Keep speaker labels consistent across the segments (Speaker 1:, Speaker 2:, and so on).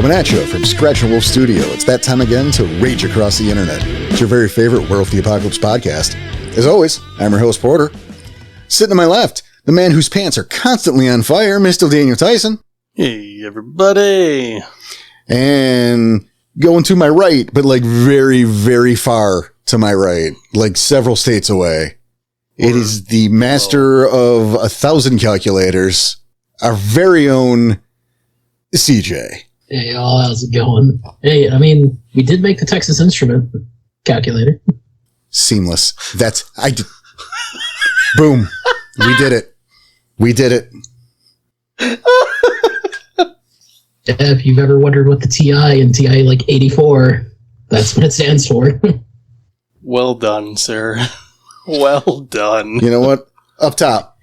Speaker 1: Coming at you from Scratch and Wolf Studio. It's that time again to rage across the internet. It's your very favorite Werewolf the Apocalypse podcast. As always, I'm your host, Porter. Sitting to my left, the man whose pants are constantly on fire, Mr. Daniel Tyson.
Speaker 2: Hey, everybody.
Speaker 1: And going to my right, but like very, very far to my right, like several states away. It is the master of 1,000 calculators, our very own CJ.
Speaker 3: Hey, y'all, how's it going? Hey, I mean, we did make the Texas Instrument calculator.
Speaker 1: Seamless. Boom. We did it. We did it.
Speaker 3: If you've ever wondered what the TI and TI like 84, that's what it stands for.
Speaker 2: Well done, sir. Well done.
Speaker 1: You know what? Up top.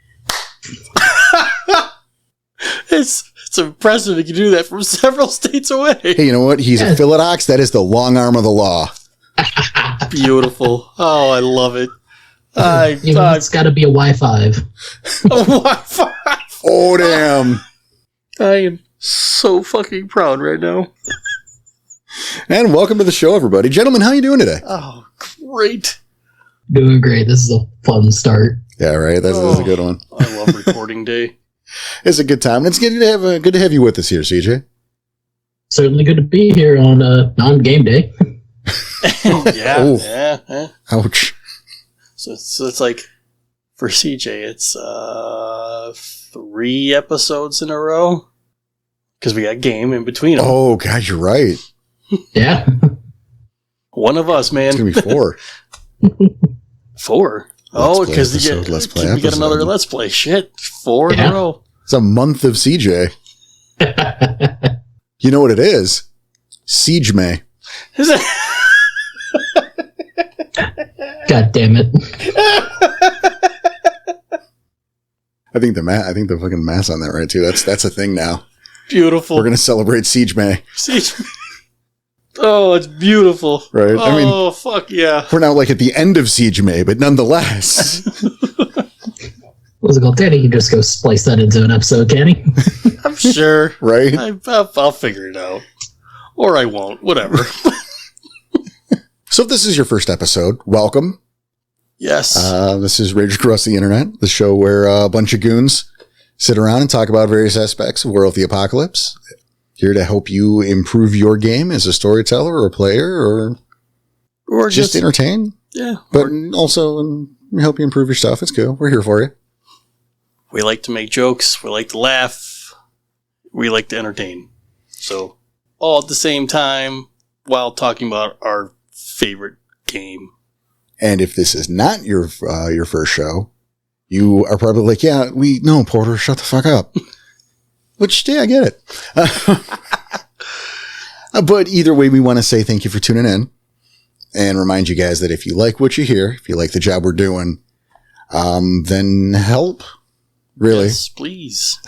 Speaker 2: It's impressive you can do that from several states away.
Speaker 1: Hey, you know what? He's a Philodox. That is the long arm of the law.
Speaker 2: Beautiful. Oh, I love it.
Speaker 3: It's got to be a Y5.
Speaker 2: A Wi-Fi.
Speaker 1: Oh, damn.
Speaker 2: I am so fucking proud right now.
Speaker 1: And welcome to the show, everybody. Gentlemen, how you doing today?
Speaker 2: Oh, great.
Speaker 3: Doing great. This is a fun start.
Speaker 1: Yeah, right. That's a good one.
Speaker 2: I love recording day.
Speaker 1: It's a good time. And it's good to have you with us here, CJ.
Speaker 3: Certainly good to be here on non-game day.
Speaker 2: Yeah.
Speaker 1: Ouch.
Speaker 2: So it's like, for CJ, it's 3 episodes in a row. Because we got game in between them.
Speaker 1: Oh, God, you're right.
Speaker 3: Yeah.
Speaker 2: One of us, man.
Speaker 1: It's going to be 4.
Speaker 2: 4? Oh, because we got another Let's Play. Shit. 4 in a row.
Speaker 1: It's a month of CJ. You know what it is? Ceej-May.
Speaker 3: God damn it.
Speaker 1: I think the fucking math's on that right too. That's a thing now.
Speaker 2: Beautiful.
Speaker 1: We're gonna celebrate Ceej-May.
Speaker 2: Oh, it's beautiful.
Speaker 1: Right.
Speaker 2: Oh, I mean, fuck yeah.
Speaker 1: We're now like at the end of Ceej-May, but nonetheless.
Speaker 3: What's it called? Danny can just go splice that into an episode, can he?
Speaker 2: I'm sure.
Speaker 1: Right?
Speaker 2: I'll figure it out. Or I won't. Whatever.
Speaker 1: So if this is your first episode, welcome.
Speaker 2: Yes.
Speaker 1: This is Rage Across the Internet, the show where a bunch of goons sit around and talk about various aspects of Werewolf the Apocalypse. Here to help you improve your game as a storyteller or a player or just entertain.
Speaker 2: Yeah.
Speaker 1: But also help you improve your stuff. It's cool. We're here for you.
Speaker 2: We like to make jokes. We like to laugh. We like to entertain. So, all at the same time while talking about our favorite game.
Speaker 1: And if this is not your first show, you are probably like, yeah, no, Porter, shut the fuck up. Which, yeah, I get it. But either way, we want to say thank you for tuning in and remind you guys that if you like what you hear, if you like the job we're doing, then help. Really?
Speaker 2: Yes, please.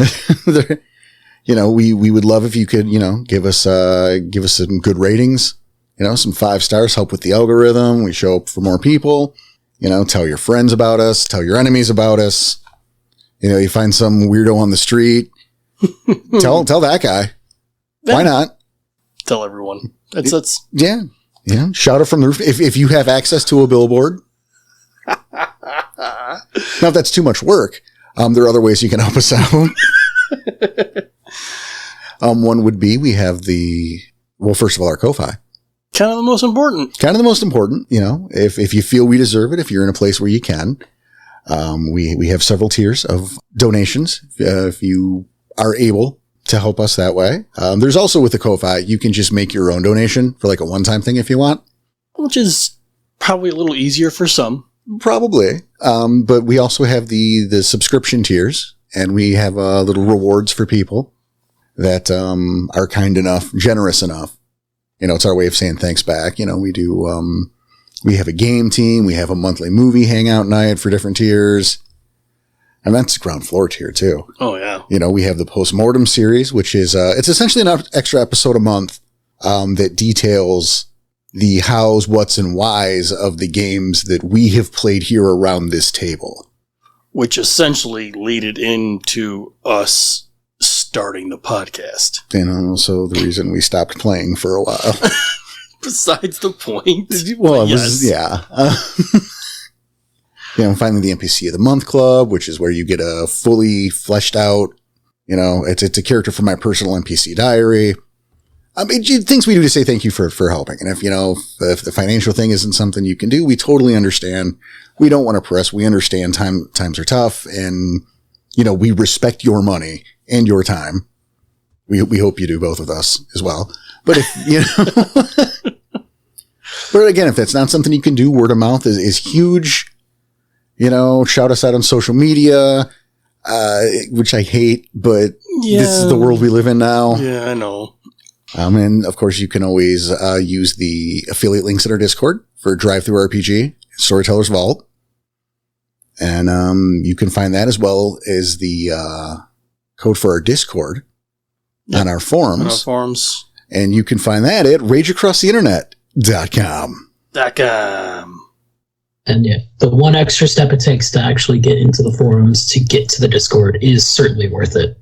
Speaker 1: We would love if you could, give us some good ratings, some 5 stars, help with the algorithm. We show up for more people, tell your friends about us, tell your enemies about us. You find some weirdo on the street, tell that guy. Why not?
Speaker 2: Tell everyone. That's
Speaker 1: yeah. Shout it from the roof. If you have access to a billboard. Now, if that's too much work, there are other ways you can help us out. One would be, we have first of all, our Ko-Fi.
Speaker 2: kind of the most important.
Speaker 1: If you feel we deserve it, if you're in a place where you can, we have several tiers of donations. If you are able to help us that way. There's also with the Ko-Fi, you can just make your own donation for like a one-time thing if you want.
Speaker 2: Which is probably a little easier for some.
Speaker 1: Probably. But we also have the subscription tiers, and we have little rewards for people that are kind enough, generous enough. It's our way of saying thanks back. We do, we have a game team. We have a monthly movie hangout night for different tiers. And that's ground floor tier too.
Speaker 2: Oh yeah.
Speaker 1: We have the postmortem series, which is, it's essentially an extra episode a month, that details the hows, whats, and whys of the games that we have played here around this table.
Speaker 2: Which essentially lead it into us starting the podcast.
Speaker 1: And also the reason we stopped playing for a while.
Speaker 2: Besides the point.
Speaker 1: Well, it was, yeah. Finally the NPC of the Month Club, which is where you get a fully fleshed out, it's a character from my personal NPC diary. I mean, things we do to say thank you for helping. And if the financial thing isn't something you can do, we totally understand. We don't want to press. We understand times are tough, and, we respect your money and your time. We hope you do, both of us as well. But if, but again, if that's not something you can do, word of mouth is huge. Shout us out on social media, which I hate, but this is the world we live in now.
Speaker 2: Yeah, I know.
Speaker 1: And of course, you can always use the affiliate links in our Discord for Drive Through RPG, Storyteller's Vault. And you can find that as well as the code for our Discord on our forums. And you can find that at rageacrosstheinternet.com.
Speaker 3: And yeah, the one extra step it takes to actually get into the forums to get to the Discord is certainly worth it.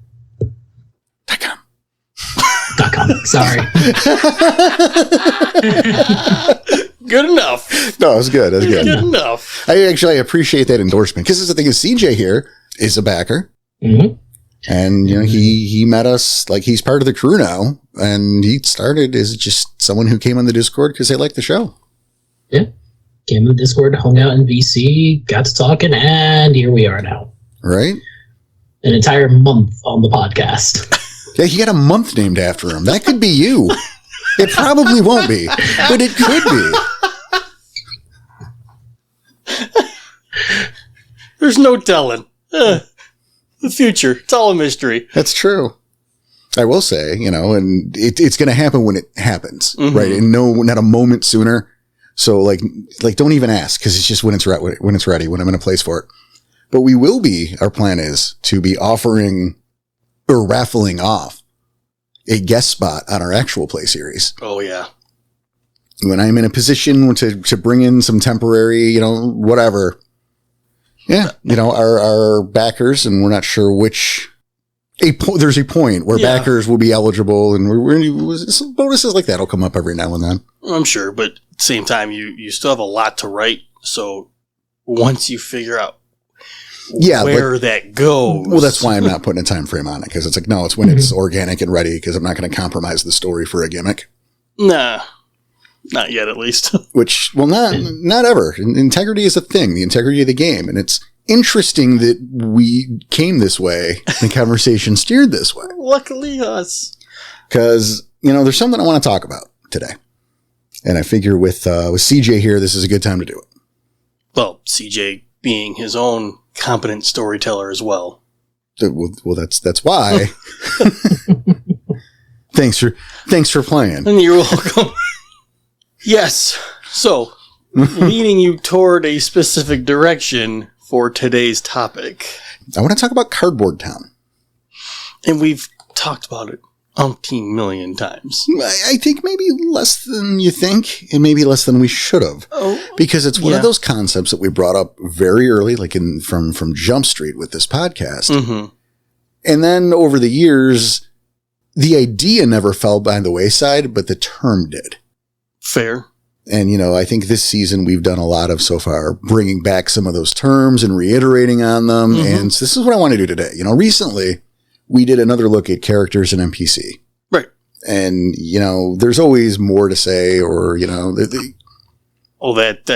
Speaker 1: .com.
Speaker 3: Sorry.
Speaker 2: Good enough.
Speaker 1: No, it was good. That's good.
Speaker 2: Good enough.
Speaker 1: I appreciate that endorsement, because the thing is, CJ here is a backer.
Speaker 3: Mm-hmm.
Speaker 1: And, he met us, like, he's part of the crew now, and he started as just someone who came on the Discord because they liked the show.
Speaker 3: Yeah. Came to the Discord, hung out in VC, got to talking, and here we are now.
Speaker 1: Right?
Speaker 3: An entire month on the podcast.
Speaker 1: Yeah, he got a month named after him. That could be you. It probably won't be, but it could be.
Speaker 2: There's no telling. The future. It's all a mystery.
Speaker 1: That's true. I will say, and it's going to happen when it happens, right? And not a moment sooner. So like don't even ask, because it's just when it's ready, when I'm in a place for it. But we will be, our plan is to be offering or raffling off a guest spot on our actual play series.
Speaker 2: Oh, yeah.
Speaker 1: When I'm in a position to bring in some temporary, whatever. Yeah. Our backers, and we're not sure which, there's a point where backers will be eligible, and some bonuses like that will come up every now and then.
Speaker 2: I'm sure, but at the same time, you still have a lot to write. So once you figure out where that goes.
Speaker 1: Well, that's why I'm not putting a time frame on it, because it's like, no, it's when it's organic and ready, because I'm not going to compromise the story for a gimmick.
Speaker 2: Nah, not yet, at least.
Speaker 1: Which, well, not ever. Integrity is a thing, the integrity of the game, and it's interesting that we came this way, the conversation steered this way.
Speaker 2: Luckily us.
Speaker 1: Because, there's something I want to talk about today. And I figure with CJ here, this is a good time to do it.
Speaker 2: Well, CJ being his own competent storyteller as well.
Speaker 1: Well, that's why. Thanks for playing.
Speaker 2: And you're welcome. Yes. So, leading you toward a specific direction for today's topic.
Speaker 1: I want to talk about Cardboard Town.
Speaker 2: And we've talked about it umpteen million times.
Speaker 1: I think maybe less than you think, and maybe less than we should have.
Speaker 2: Oh,
Speaker 1: because it's one of those concepts that we brought up very early, like from Jump Street with this podcast. Mm-hmm. And then over the years, the idea never fell by the wayside, but the term did.
Speaker 2: Fair.
Speaker 1: And, I think this season we've done a lot of so far bringing back some of those terms and reiterating on them. Mm-hmm. And so this is what I want to do today. Recently we did another look at characters in NPC.
Speaker 2: Right.
Speaker 1: And, there's always more to say, or,
Speaker 2: that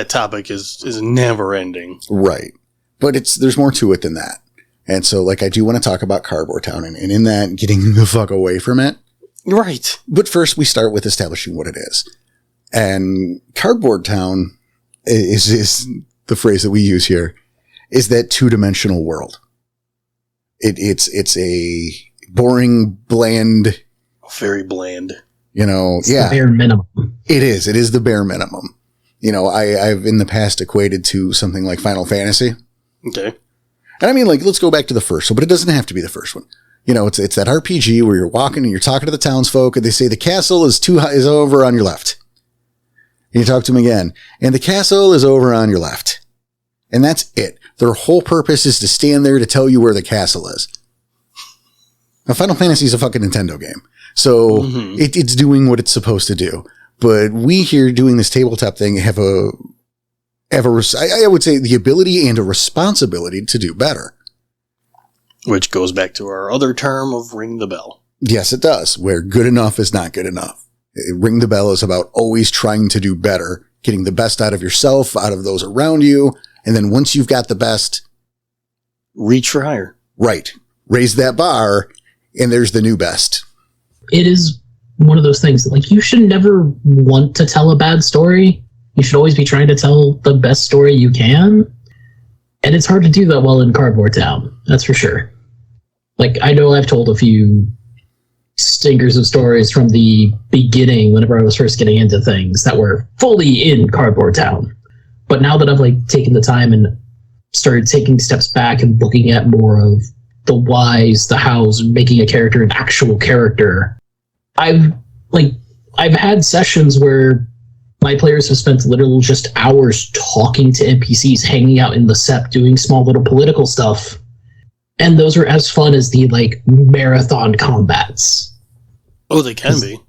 Speaker 2: topic is never ending.
Speaker 1: Right. But there's more to it than that. And so, I do want to talk about Cardboard Town, and in that, getting the fuck away from it.
Speaker 2: Right.
Speaker 1: But first, we start with establishing what it is. And Cardboard Town is the phrase that we use here, is that two-dimensional world. It's a boring, bland.
Speaker 2: Very bland.
Speaker 3: It's the bare minimum.
Speaker 1: It is. It is the bare minimum. I've in the past equated to something like Final Fantasy.
Speaker 2: Okay.
Speaker 1: And I mean, let's go back to the first one, but it doesn't have to be the first one. It's that RPG where you're walking and you're talking to the townsfolk, and they say the castle is over on your left. And you talk to them again, and the castle is over on your left. And that's it. Their whole purpose is to stand there to tell you where the castle is. Now, Final Fantasy is a fucking Nintendo game. So it's doing what it's supposed to do. But we here doing this tabletop thing have I would say the ability and a responsibility to do better.
Speaker 2: Which goes back to our other term of ring the bell.
Speaker 1: Yes, it does, where good enough is not good enough. Ring the bell is about always trying to do better, getting the best out of yourself, out of those around you. And then once you've got the best,
Speaker 2: reach for higher.
Speaker 1: Right. Raise that bar, and there's the new best.
Speaker 3: It is one of those things that, like, you should never want to tell a bad story. You should always be trying to tell the best story you can. And it's hard to do that well in Cardboard Town. That's for sure. Like, I know I've told a few stinkers of stories from the beginning whenever I was first getting into things that were fully in Cardboard Town. But now that I've, like, taken the time and started taking steps back and looking at more of the whys, the hows, making a character an actual character, I've had sessions where my players have spent literally just hours talking to NPCs, hanging out in the SEP, doing small little political stuff. And those are as fun as the, like, marathon combats.
Speaker 2: Oh, they can be.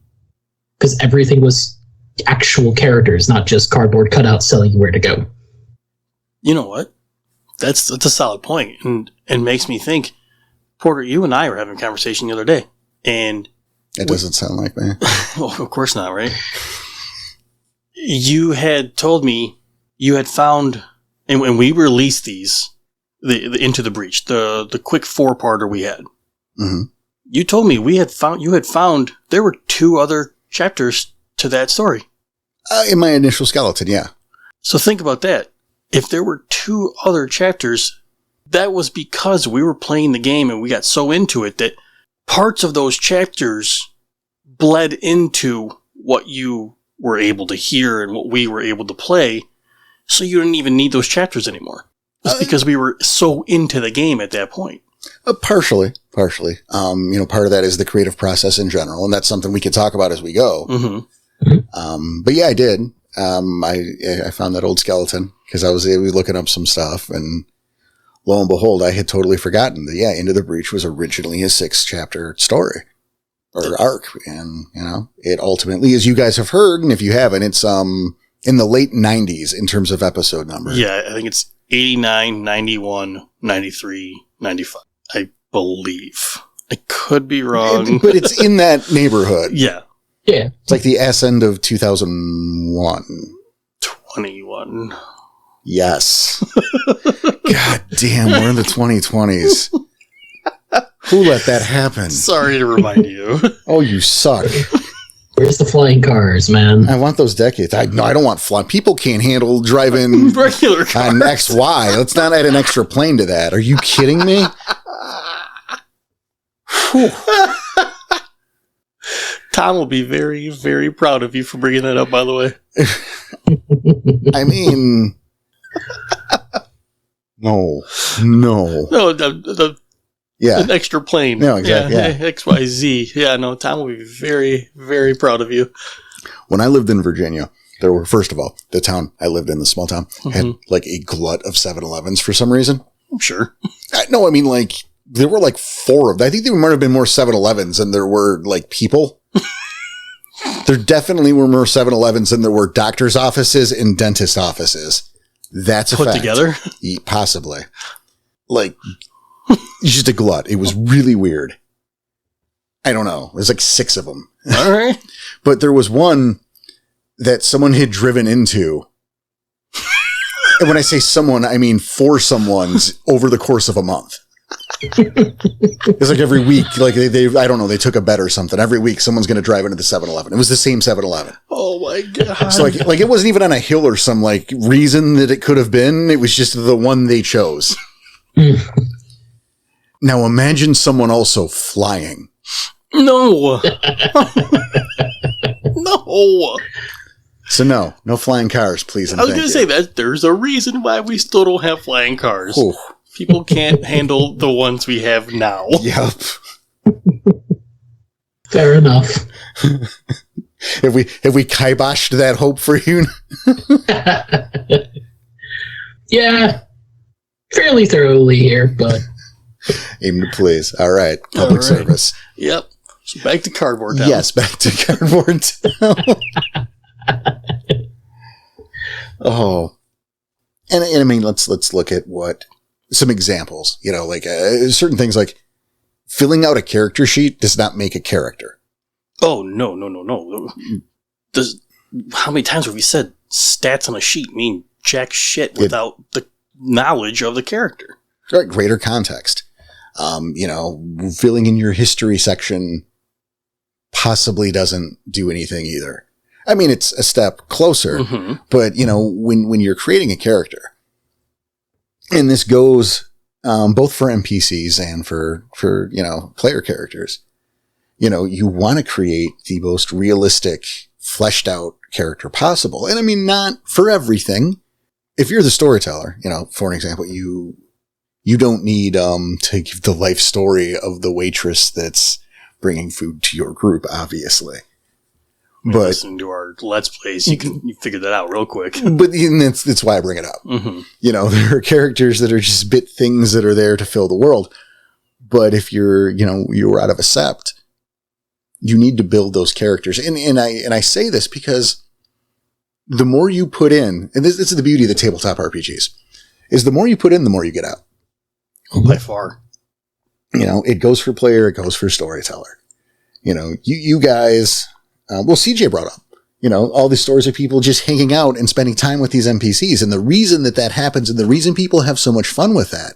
Speaker 3: Because everything was actual characters, not just cardboard cutouts telling you where to go.
Speaker 2: You know what? That's a solid point, and makes me think, Porter, you and I were having a conversation the other day, and...
Speaker 1: It doesn't sound like me.
Speaker 2: Well, of course not, right? You had told me you had found, and when we released these, the Into the Breach, the quick 4-parter we had, you told me you had found there were 2 other chapters to that story.
Speaker 1: In my initial skeleton, yeah.
Speaker 2: So think about that. If there were 2 other chapters, that was because we were playing the game and we got so into it that parts of those chapters bled into what you were able to hear and what we were able to play. So you didn't even need those chapters anymore. Just because we were so into the game at that point.
Speaker 1: Partially. Part of that is the creative process in general, and that's something we can talk about as we go. But yeah, I did. I found that old skeleton because I was looking up some stuff, and lo and behold, I had totally forgotten that, Into the Breach was originally a 6-chapter story or arc. And, it ultimately, as you guys have heard, and if you haven't, it's in the late 90s in terms of episode number.
Speaker 2: Yeah, I think it's 89, 91, 93, 95, I believe. I could be wrong.
Speaker 1: But it's in that neighborhood.
Speaker 2: Yeah.
Speaker 3: Yeah.
Speaker 1: It's like the S end of 2001.
Speaker 2: 21.
Speaker 1: Yes. God damn, we're in the 2020s. Who let that happen?
Speaker 2: Sorry to remind you.
Speaker 1: Oh, you suck.
Speaker 3: Where's the flying cars, man?
Speaker 1: I want those decades. I don't want flying. People can't handle driving
Speaker 2: regular cars
Speaker 1: on XY. Let's not add an extra plane to that. Are you kidding me?
Speaker 2: Tom will be very, very proud of you for bringing that up, by the way.
Speaker 1: I mean, no.
Speaker 2: No, an extra plane.
Speaker 1: No, exactly. Yeah.
Speaker 2: XYZ. Yeah, no, Tom will be very, very proud of you.
Speaker 1: When I lived in Virginia, there were, first of all, the town I lived in, the small town, had like a glut of 7-Elevens for some reason.
Speaker 2: I'm sure.
Speaker 1: No, I mean, like, there were like 4 of them. I think there might have been more 7-Elevens than there were like people. There definitely were more 7-Elevens than there were doctor's offices and dentist offices. That's a
Speaker 2: fact. Put together?
Speaker 1: Possibly. Like, just a glut. It was really weird. I don't know. There's like 6 of them.
Speaker 2: All right.
Speaker 1: But there was one that someone had driven into. And when I say someone, I mean 4 someones over the course of a month. It's like every week, like they I don't know, they took a bet or something. Every week someone's going to drive into the 7-Eleven. It was the same 7-Eleven.
Speaker 2: Oh my God.
Speaker 1: So like it wasn't even on a hill or some like reason that it could have been. It was just the one they chose. Now imagine someone also flying.
Speaker 2: No. No.
Speaker 1: So no flying cars, please.
Speaker 2: I was going to say that there's a reason why we still don't have flying cars.
Speaker 1: Ooh.
Speaker 2: People can't handle the ones we have now.
Speaker 1: Yep.
Speaker 3: Fair enough.
Speaker 1: Have we kiboshed that hope for you?
Speaker 3: Yeah, fairly thoroughly here, but
Speaker 1: Aim to please. All right. Public service.
Speaker 2: Yep. So back to Cardboard Town.
Speaker 1: Yes, back to Cardboard Town. Oh. And I mean, let's look at some examples, like certain things like filling out a character sheet does not make a character.
Speaker 2: Oh, no. How many times have we said stats on a sheet mean jack shit without the knowledge of the character?
Speaker 1: Right. Greater context. Filling in your history section possibly doesn't do anything either. I mean, it's a step closer, but when you're creating a character, and this goes both for NPCs and for player characters, you want to create the most realistic, fleshed out character possible. And I mean, not for everything. If you're the storyteller, for an example, you don't need to give the life story of the waitress that's bringing food to your group, obviously. But
Speaker 2: listening to our Let's Plays, you figure that out real quick.
Speaker 1: But that's why I bring it up. Mm-hmm. There are characters that are just bit things that are there to fill the world. But if you're out of a sept, you need to build those characters. And I say this because the more you put in, and this is the beauty of the tabletop RPGs, is the more you put in, the more you get out.
Speaker 2: By far.
Speaker 1: It goes for player, it goes for storyteller. You guys, CJ brought up, all these stories of people just hanging out and spending time with these NPCs. And the reason that happens and the reason people have so much fun with that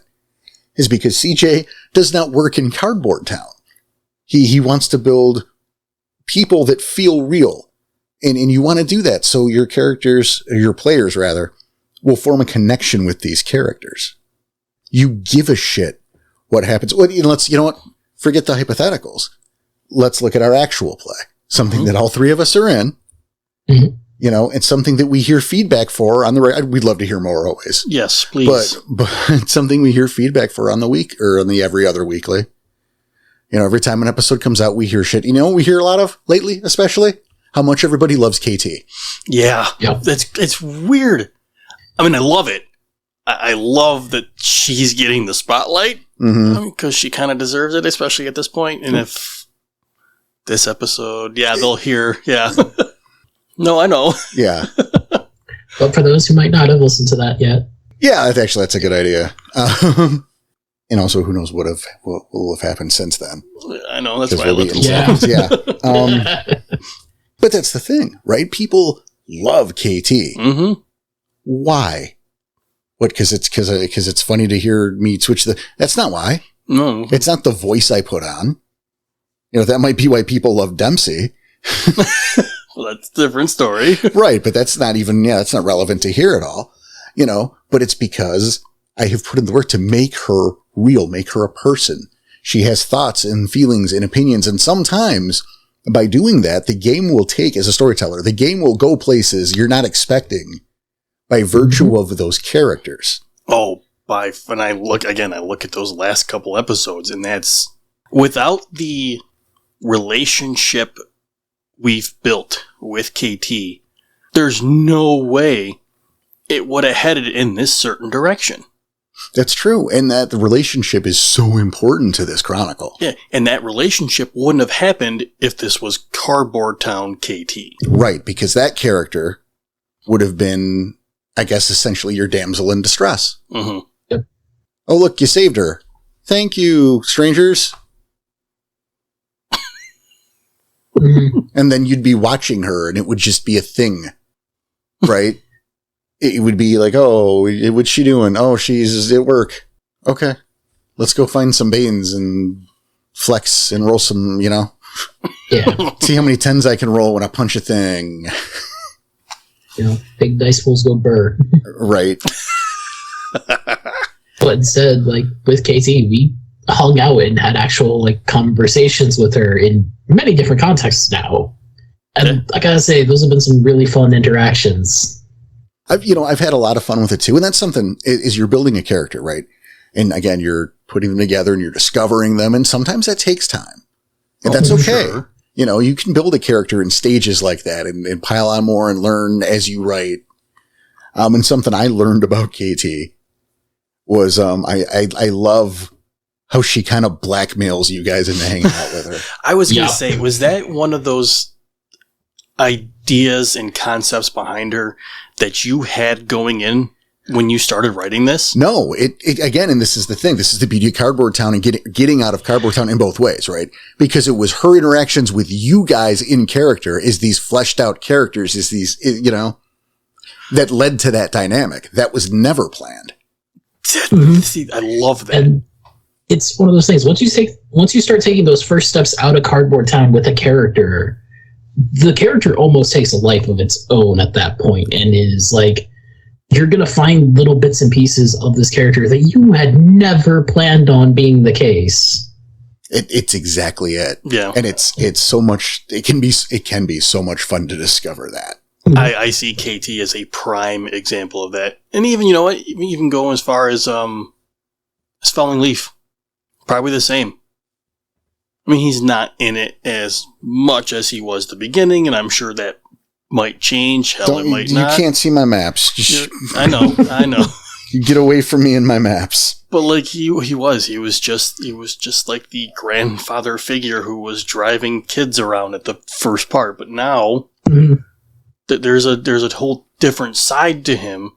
Speaker 1: is because CJ does not work in Cardboard Town. He wants to build people that feel real. And you want to do that. So your characters, or your players rather, will form a connection with these characters. You give a shit what happens. Well, forget the hypotheticals. Let's look at our actual play. Something that all three of us are in, and something that we hear feedback for on the, we'd love to hear more always.
Speaker 2: Yes, please.
Speaker 1: But something we hear feedback for on the week or on the every other weekly. Every time an episode comes out, we hear shit. We hear a lot of lately, especially how much everybody loves KT.
Speaker 2: Yeah.
Speaker 3: Yep.
Speaker 2: It's weird. I mean, I love it. I love that she's getting the spotlight because she kind of deserves it, especially at this point. And if this episode, they'll hear, No, I know. Yeah.
Speaker 3: But for those who might not have listened to that yet.
Speaker 1: Yeah, that's a good idea. And also, who knows what will have happened since then.
Speaker 2: I know, that's why I looked at
Speaker 1: Yeah. But that's the thing, right? People love KT. Mm-hmm. Why? What? Because it's funny to hear me switch that's not why. No. It's not the voice I put on. That might be why people love Dempsey.
Speaker 2: Well, that's a different story.
Speaker 1: Right, but that's not even, that's not relevant to here at all. But it's because I have put in the work to make her real, make her a person. She has thoughts and feelings and opinions, and sometimes by doing that, the game will take, as a storyteller, the game will go places you're not expecting by virtue of those characters.
Speaker 2: Oh, when I look at those last couple episodes, and that's without the relationship we've built with KT, there's no way it would have headed in this certain direction.
Speaker 1: That's true. And that the relationship is so important to this chronicle.
Speaker 2: Yeah. And that relationship wouldn't have happened if this was Cardboard Town KT.
Speaker 1: Right. Because that character would have been, I guess, essentially your damsel in distress. Mm-hmm. Yep. Oh, look, you saved her. Thank you, strangers. And then you'd be watching her and it would just be a thing. Right? It would be like, oh, what's she doing? Oh, she's at work. Okay. Let's go find some beans and flex and roll some, Yeah. See how many 10s I can roll when I punch a thing.
Speaker 3: Big dice pools go burr.
Speaker 1: Right.
Speaker 3: But instead, with KT, we hung out and had actual, conversations with her in many different contexts now. And I gotta say, those have been some really fun interactions.
Speaker 1: I've had a lot of fun with it too. And that's something is you're building a character, right? And again, you're putting them together and you're discovering them. And sometimes that takes time. And that's okay. Sure. You can build a character in stages like that and pile on more and learn as you write. And something I learned about KT was, I love how she kind of blackmails you guys into hanging out with her.
Speaker 2: I was going to say, was that one of those ideas and concepts behind her that you had going in when you started writing this?
Speaker 1: No, it again, and this is the thing. This is the beauty of Cardboard Town and getting out of Cardboard Town in both ways, right? Because it was her interactions with you guys in character, is these fleshed out characters, is these, you know, that led to that dynamic. That was never planned.
Speaker 2: See, I love that.
Speaker 3: And it's one of those things. Once you start taking those first steps out of Cardboard Town with a character, the character almost takes a life of its own at that point, and is like, you're going to find little bits and pieces of this character that you had never planned on being the case.
Speaker 1: It's exactly it.
Speaker 2: Yeah.
Speaker 1: And it's so much, it can be so much fun to discover that.
Speaker 2: I see KT as a prime example of that. And even, you know what, even go as far as Falling Leaf. Probably the same. I mean, he's not in it as much as he was at the beginning, and I'm sure that might change. Hell, it might not.
Speaker 1: You can't see my maps.
Speaker 2: I know.
Speaker 1: You get away from me and my maps.
Speaker 2: But like he was just like the grandfather figure who was driving kids around at the first part. But now there's a whole different side to him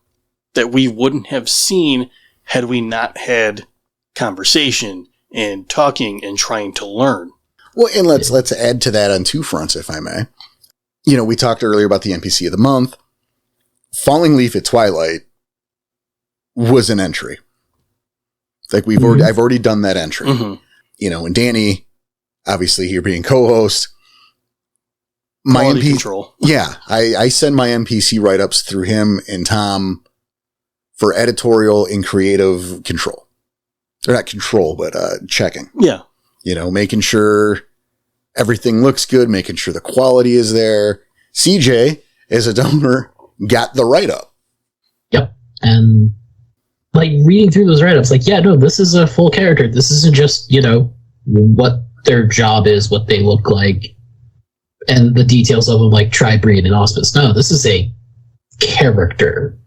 Speaker 2: that we wouldn't have seen had we not had conversation and talking and trying to learn.
Speaker 1: Well, and let's add to that on two fronts, if I may. You know, we talked earlier about the NPC of the month. Falling Leaf at Twilight was an entry. Like I've already done that entry. Mm-hmm. You know, and Danny, obviously here being co-host, my
Speaker 2: Quality control.
Speaker 1: Yeah, I send my NPC write-ups through him and Tom for editorial and creative control. Or not control, but checking.
Speaker 2: Yeah.
Speaker 1: You know, making sure everything looks good, making sure the quality is there. CJ, as a donor, got the write-up.
Speaker 3: Yep. And like reading through those write-ups, like, yeah, no, this is a full character. This isn't just, you know, what their job is, what they look like, and the details of them, like tribe, breed, and auspice. No, this is a character.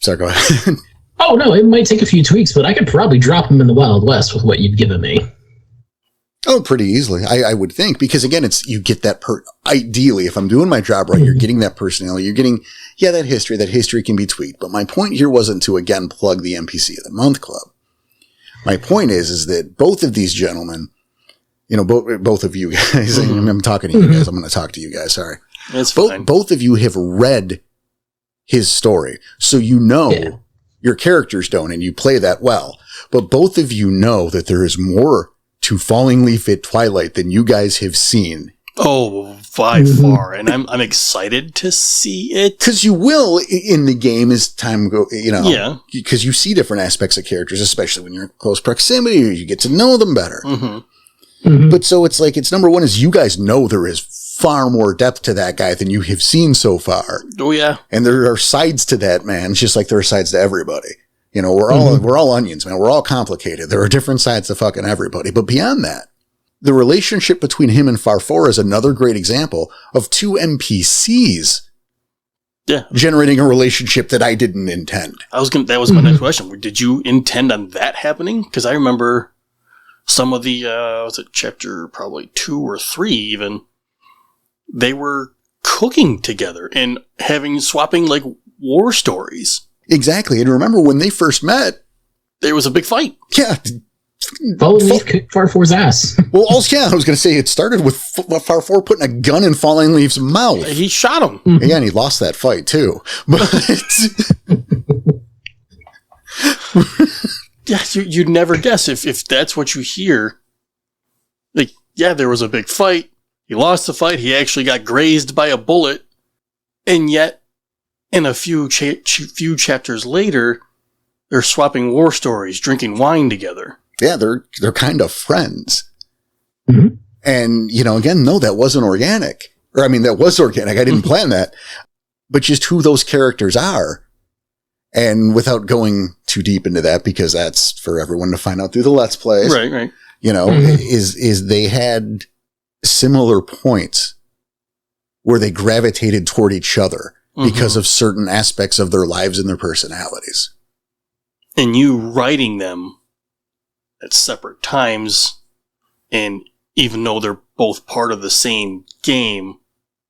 Speaker 3: Sorry, go ahead. Oh, no, it might take a few tweaks, but I could probably drop him in the Wild West with what you've given me.
Speaker 1: Oh, pretty easily, I would think, because again, you get that ideally, if I'm doing my job right, you're getting that personality, you're getting, that history can be tweaked. But my point here wasn't to, again, plug the NPC of the Month Club. My point is that both of these gentlemen, you know, both of you guys, I'm talking to you guys, I'm going to talk to you guys, sorry.
Speaker 2: That's fine.
Speaker 1: Both of you have read his story, so you know your characters don't, and you play that well. But both of you know that there is more to Falling Leaf at Twilight than you guys have seen.
Speaker 2: Oh, by far. And I'm excited to see it.
Speaker 1: Because you will in the game as time go, you know.
Speaker 2: Yeah.
Speaker 1: Because you see different aspects of characters, especially when you're in close proximity, or you get to know them better. But so it's like, it's number one is you guys know there is far more depth to that guy than you have seen so far.
Speaker 2: Oh, yeah.
Speaker 1: And there are sides to that man, just like there are sides to everybody. You know, we're all onions, man. We're all complicated. There are different sides to fucking everybody. But beyond that, the relationship between him and Farfor is another great example of two NPCs generating a relationship that I didn't intend.
Speaker 2: That was my next question. Did you intend on that happening? Because I remember some of the, was it chapter probably 2 or 3 even, they were cooking together and swapping like war stories.
Speaker 1: Exactly. And remember when they first met,
Speaker 2: there was a big fight.
Speaker 1: Yeah.
Speaker 3: Falling Leaf kicked Farfor's ass.
Speaker 1: Well, I was going to say it started with Farfor putting a gun in Falling Leaf's mouth.
Speaker 2: He shot him.
Speaker 1: Yeah, and he lost that fight too. But
Speaker 2: yeah, you'd never guess if that's what you hear. Like, yeah, there was a big fight. He lost the fight. He actually got grazed by a bullet. And yet, in a few chapters later, they're swapping war stories, drinking wine together.
Speaker 1: Yeah, they're kind of friends. And, you know, again, no, that wasn't organic. Or, I mean, that was organic. I didn't plan that. But just who those characters are. And without going too deep into that, because that's for everyone to find out through the Let's Plays.
Speaker 2: Right.
Speaker 1: You know, is they had similar points where they gravitated toward each other because of certain aspects of their lives and their personalities.
Speaker 2: and you writing them at separate times, and even though they're both part of the same game,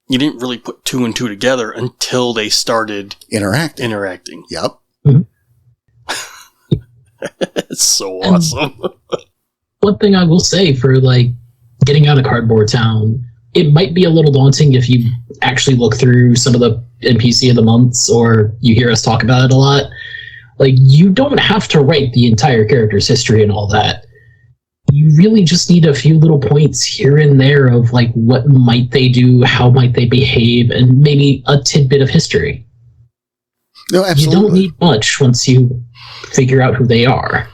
Speaker 2: you didn't really put two and two together until they started interacting.
Speaker 1: Yep.
Speaker 2: It's so awesome.
Speaker 3: One thing I will say for like getting out of Cardboard Town, it might be a little daunting if you actually look through some of the NPC of the months or you hear us talk about it a lot. Like, you don't have to write the entire character's history and all that. You really just need a few little points here and there of like what might they do, how might they behave, and maybe a tidbit of history.
Speaker 1: No, absolutely.
Speaker 3: You don't need much once you figure out who they are.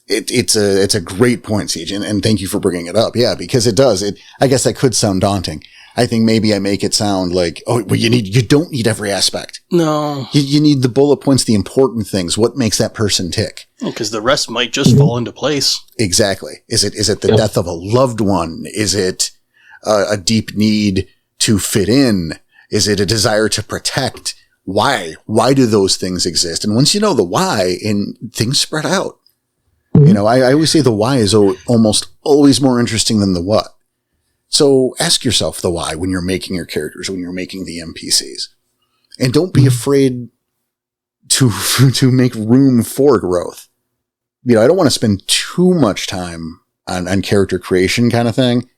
Speaker 1: It's a great point, Ceej, and thank you for bringing it up. Yeah, because it does. I guess that could sound daunting. I think maybe I make it sound like, oh, well, you don't need every aspect.
Speaker 2: No.
Speaker 1: You need the bullet points, the important things. What makes that person tick?
Speaker 2: Because the rest might just fall into place.
Speaker 1: Exactly. Is it the death of a loved one? Is it a deep need to fit in? Is it a desire to protect? Why? Why do those things exist? And once you know the why, and things spread out. You know, I always say the why is almost always more interesting than the what. So ask yourself the why when you're making your characters, when you're making the NPCs. And don't be afraid to make room for growth. You know, I don't want to spend too much time on character creation kind of thing,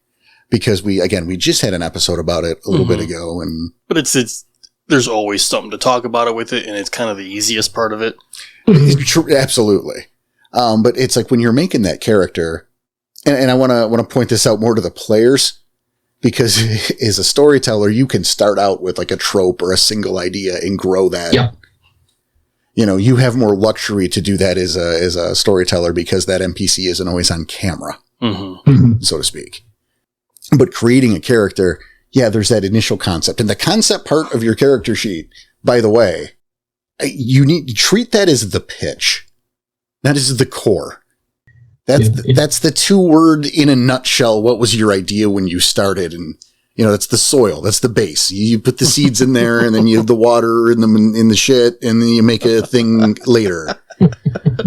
Speaker 1: because we just had an episode about it a little bit ago.
Speaker 2: But it's there's always something to talk about it with it, and it's kind of the easiest part of it.
Speaker 1: Absolutely. But it's like when you're making that character, and I want to point this out more to the players, because as a storyteller, you can start out with like a trope or a single idea and grow that.
Speaker 3: Yep.
Speaker 1: You know, you have more luxury to do that as a storyteller because that NPC isn't always on camera, so to speak. But creating a character, yeah, there's that initial concept. And the concept part of your character sheet, by the way, you need to treat that as the pitch. That is the core. That's the 2-word in a nutshell. What was your idea when you started? And, you know, that's the soil. That's the base. You put the seeds in there, and then you have the water in the shit, and then you make a thing later.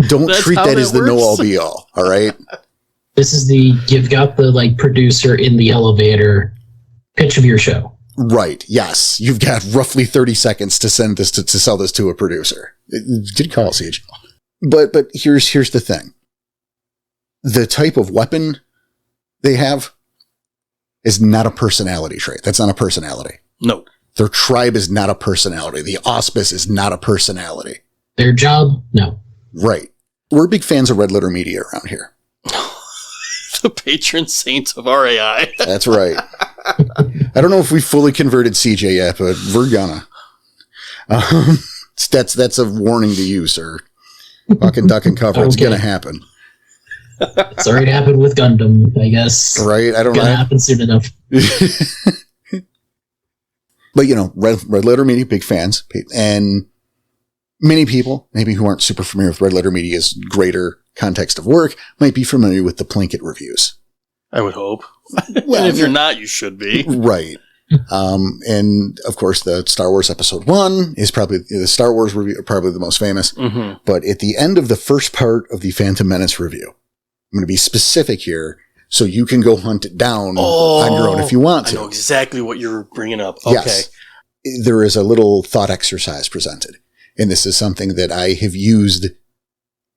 Speaker 1: Don't treat that as the know-all be-all. All right.
Speaker 3: This is you've got the like producer in the elevator pitch of your show.
Speaker 1: Right. Yes. You've got roughly 30 seconds to send this to sell this to a producer. Good call, Ceej. But here's the thing. The type of weapon they have is not a personality trait. That's not a personality.
Speaker 2: No.
Speaker 1: Their tribe is not a personality. The auspice is not a personality.
Speaker 3: Their job? No.
Speaker 1: Right. We're big fans of Red Letter Media around here.
Speaker 2: The patron saints of RAI.
Speaker 1: That's right. I don't know if we fully converted CJ yet, but we're gonna. That's a warning to you, sir. Fucking duck and cover. Okay. It's gonna happen.
Speaker 3: It's already happened with Gundam, I guess.
Speaker 1: Right? I don't know.
Speaker 3: It's gonna happen soon enough.
Speaker 1: But, you know, Red Letter Media, big fans. And many people, maybe who aren't super familiar with Red Letter Media's greater context of work, might be familiar with the Plinkett reviews.
Speaker 2: I would hope. Well, and if you're not, you should be.
Speaker 1: Right. And of course, the Star Wars Episode 1 is probably the Star Wars review, probably the most famous. Mm-hmm. But at the end of the first part of the Phantom Menace review, I'm going to be specific here so you can go hunt it down on your own if you want to.
Speaker 2: I know exactly what you're bringing up. Okay.
Speaker 1: Yes. There is a little thought exercise presented. And this is something that I have used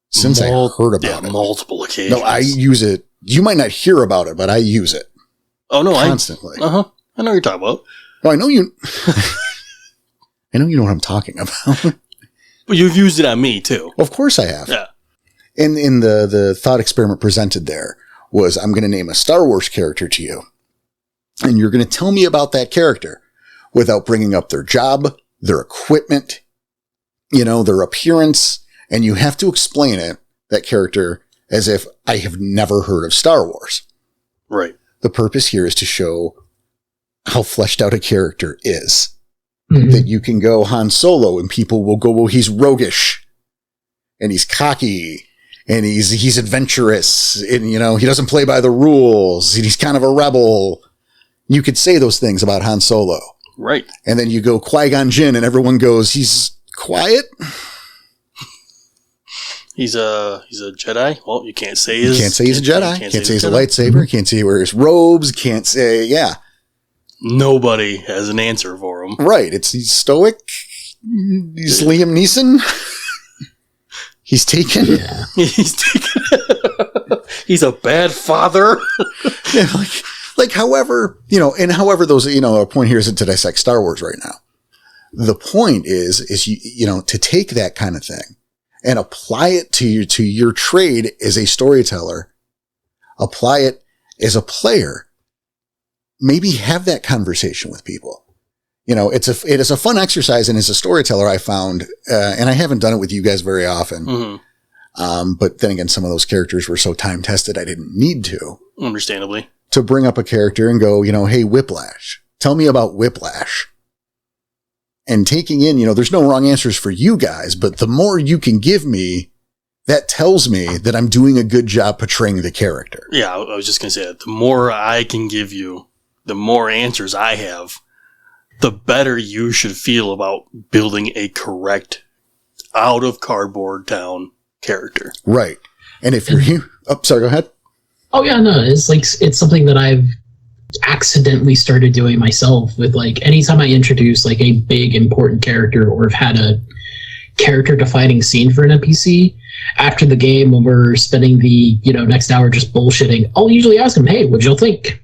Speaker 1: since I heard about it.
Speaker 2: Multiple occasions.
Speaker 1: No, I use it. You might not hear about it, but I use it.
Speaker 2: Oh, no.
Speaker 1: Constantly.
Speaker 2: I know what you're talking about.
Speaker 1: Oh, I know you. I know you know what I'm talking about.
Speaker 2: But you've used it on me, too.
Speaker 1: Of course I have.
Speaker 2: Yeah.
Speaker 1: And in the thought experiment presented there was, I'm going to name a Star Wars character to you. And you're going to tell me about that character without bringing up their job, their equipment, you know, their appearance. And you have to explain it, that character, as if I have never heard of Star Wars.
Speaker 2: Right. The
Speaker 1: purpose here is to show how fleshed out a character is. Mm-hmm. That you can go Han Solo and people will go, well, he's roguish and he's cocky and he's adventurous and, you know, he doesn't play by the rules and he's kind of a rebel. You could say those things about Han Solo.
Speaker 2: Right.
Speaker 1: And then you go Qui-Gon Jinn and everyone goes, he's quiet.
Speaker 2: He's a Jedi. Well, you can't say
Speaker 1: he's a Jedi. Can't say he's a lightsaber. Can't say he wears robes. Can't say, yeah.
Speaker 2: Nobody has an answer for him.
Speaker 1: Right. He's stoic. He's Liam Neeson. He's taken.
Speaker 2: Yeah. He's taken. He's a bad father.
Speaker 1: Yeah, however, however those, our point here isn't to dissect Star Wars right now. The point is to take that kind of thing and apply it to your trade as a storyteller, apply it as a player, maybe have that conversation with people. It is a fun exercise. And as a storyteller, I found, and I haven't done it with you guys very often. Mm-hmm. But then again, some of those characters were so time tested, I didn't need to.
Speaker 2: Understandably.
Speaker 1: To bring up a character and go, hey, Whiplash, tell me about Whiplash. And taking in, there's no wrong answers for you guys, but the more you can give me, that tells me that I'm doing a good job portraying the character.
Speaker 2: Yeah, I was just going to say that. The more I can give you, the more answers I have, the better you should feel about building a correct, out of cardboard town character.
Speaker 1: Right. And if you're here, sorry, go ahead.
Speaker 3: Oh yeah, no, it's something that I've accidentally started doing myself with anytime I introduce a big important character or have had a character defining scene for an NPC after the game when we're spending the next hour just bullshitting, I'll usually ask them, hey, what'd you think?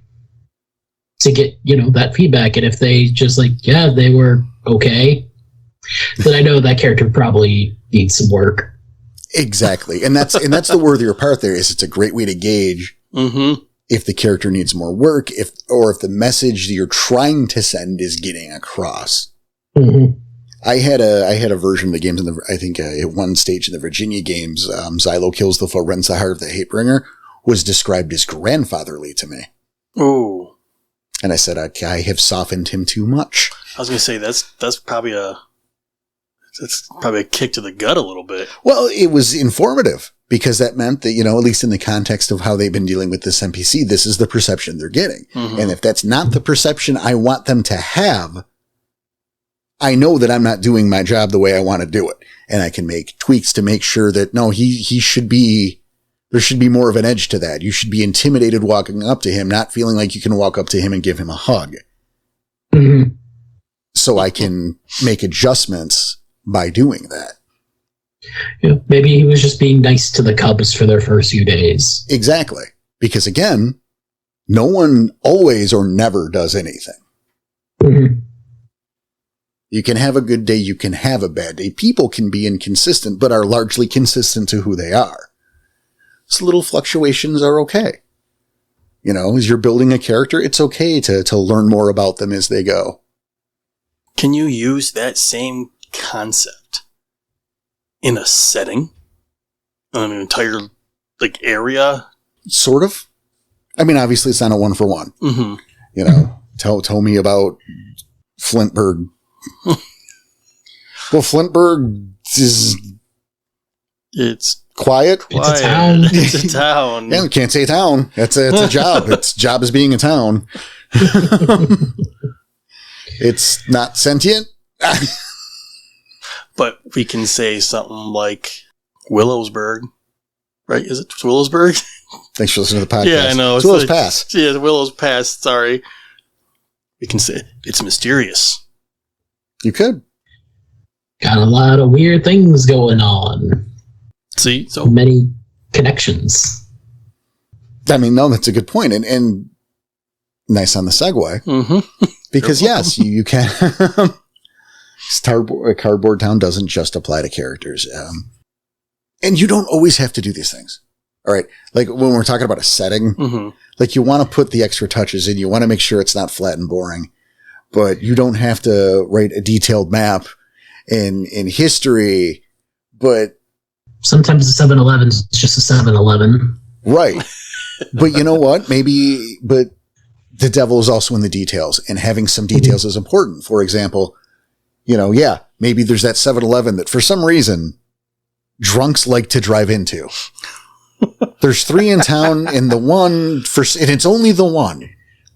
Speaker 3: To get that feedback, and if they just yeah, they were okay, then I know that character probably needs some work.
Speaker 1: Exactly, and that's the worthier part. There is, it's a great way to gauge if the character needs more work, if the message that you're trying to send is getting across. Mm-hmm. I had a version of the games at one stage in the Virginia games, Xylo kills the foe, rends the heart of the Hatebringer, was described as grandfatherly to me.
Speaker 2: Oh.
Speaker 1: And I said, I have softened him too much.
Speaker 2: I was going to say, that's probably a kick to the gut a little bit.
Speaker 1: Well, it was informative because that meant that, at least in the context of how they've been dealing with this NPC, this is the perception they're getting. Mm-hmm. And if that's not the perception I want them to have, I know that I'm not doing my job the way I want to do it. And I can make tweaks to make sure that, no, he should be, there should be more of an edge to that. You should be intimidated walking up to him, not feeling like you can walk up to him and give him a hug. Mm-hmm. So I can make adjustments by doing that.
Speaker 3: Yeah, maybe he was just being nice to the Cubs for their first few days.
Speaker 1: Exactly. Because again, no one always or never does anything. Mm-hmm. You can have a good day, you can have a bad day. People can be inconsistent, but are largely consistent to who they are. So little fluctuations are okay. As you're building a character, it's okay to learn more about them as they go.
Speaker 2: Can you use that same concept in a setting? On an entire, area? Sort of.
Speaker 1: I mean, obviously it's not a 1-for-1. Mm-hmm. Tell me about Flintburg. Well, Flintburg is...
Speaker 2: It's
Speaker 1: quiet.
Speaker 3: It's a town.
Speaker 2: It's a town.
Speaker 1: Yeah, can't say town. It's a job. Its job is being a town. It's not sentient.
Speaker 2: But we can say something like Willowsburg, right? Is it Willowsburg?
Speaker 1: Thanks for listening to the podcast.
Speaker 2: Yeah, I know.
Speaker 1: It's Willow's Pass.
Speaker 2: Yeah, Willow's Pass. Sorry. We can say it's mysterious.
Speaker 1: You could.
Speaker 3: Got a lot of weird things going on.
Speaker 2: See? So
Speaker 3: many connections.
Speaker 1: I mean, no, that's a good point. And nice on the segue. Mm-hmm. Because yes, you can. Cardboard Town doesn't just apply to characters. And you don't always have to do these things. All right. Like when we're talking about a setting, mm-hmm. You want to put the extra touches in. You want to make sure it's not flat and boring. But you don't have to write a detailed map in history. But
Speaker 3: sometimes the 7-Eleven is just a 7-Eleven.
Speaker 1: Right. But you know what? But the devil is also in the details, and having some details mm-hmm. is important. For example, maybe there's that 7-Eleven that for some reason drunks like to drive into. There's 3 in town, and and it's only the one.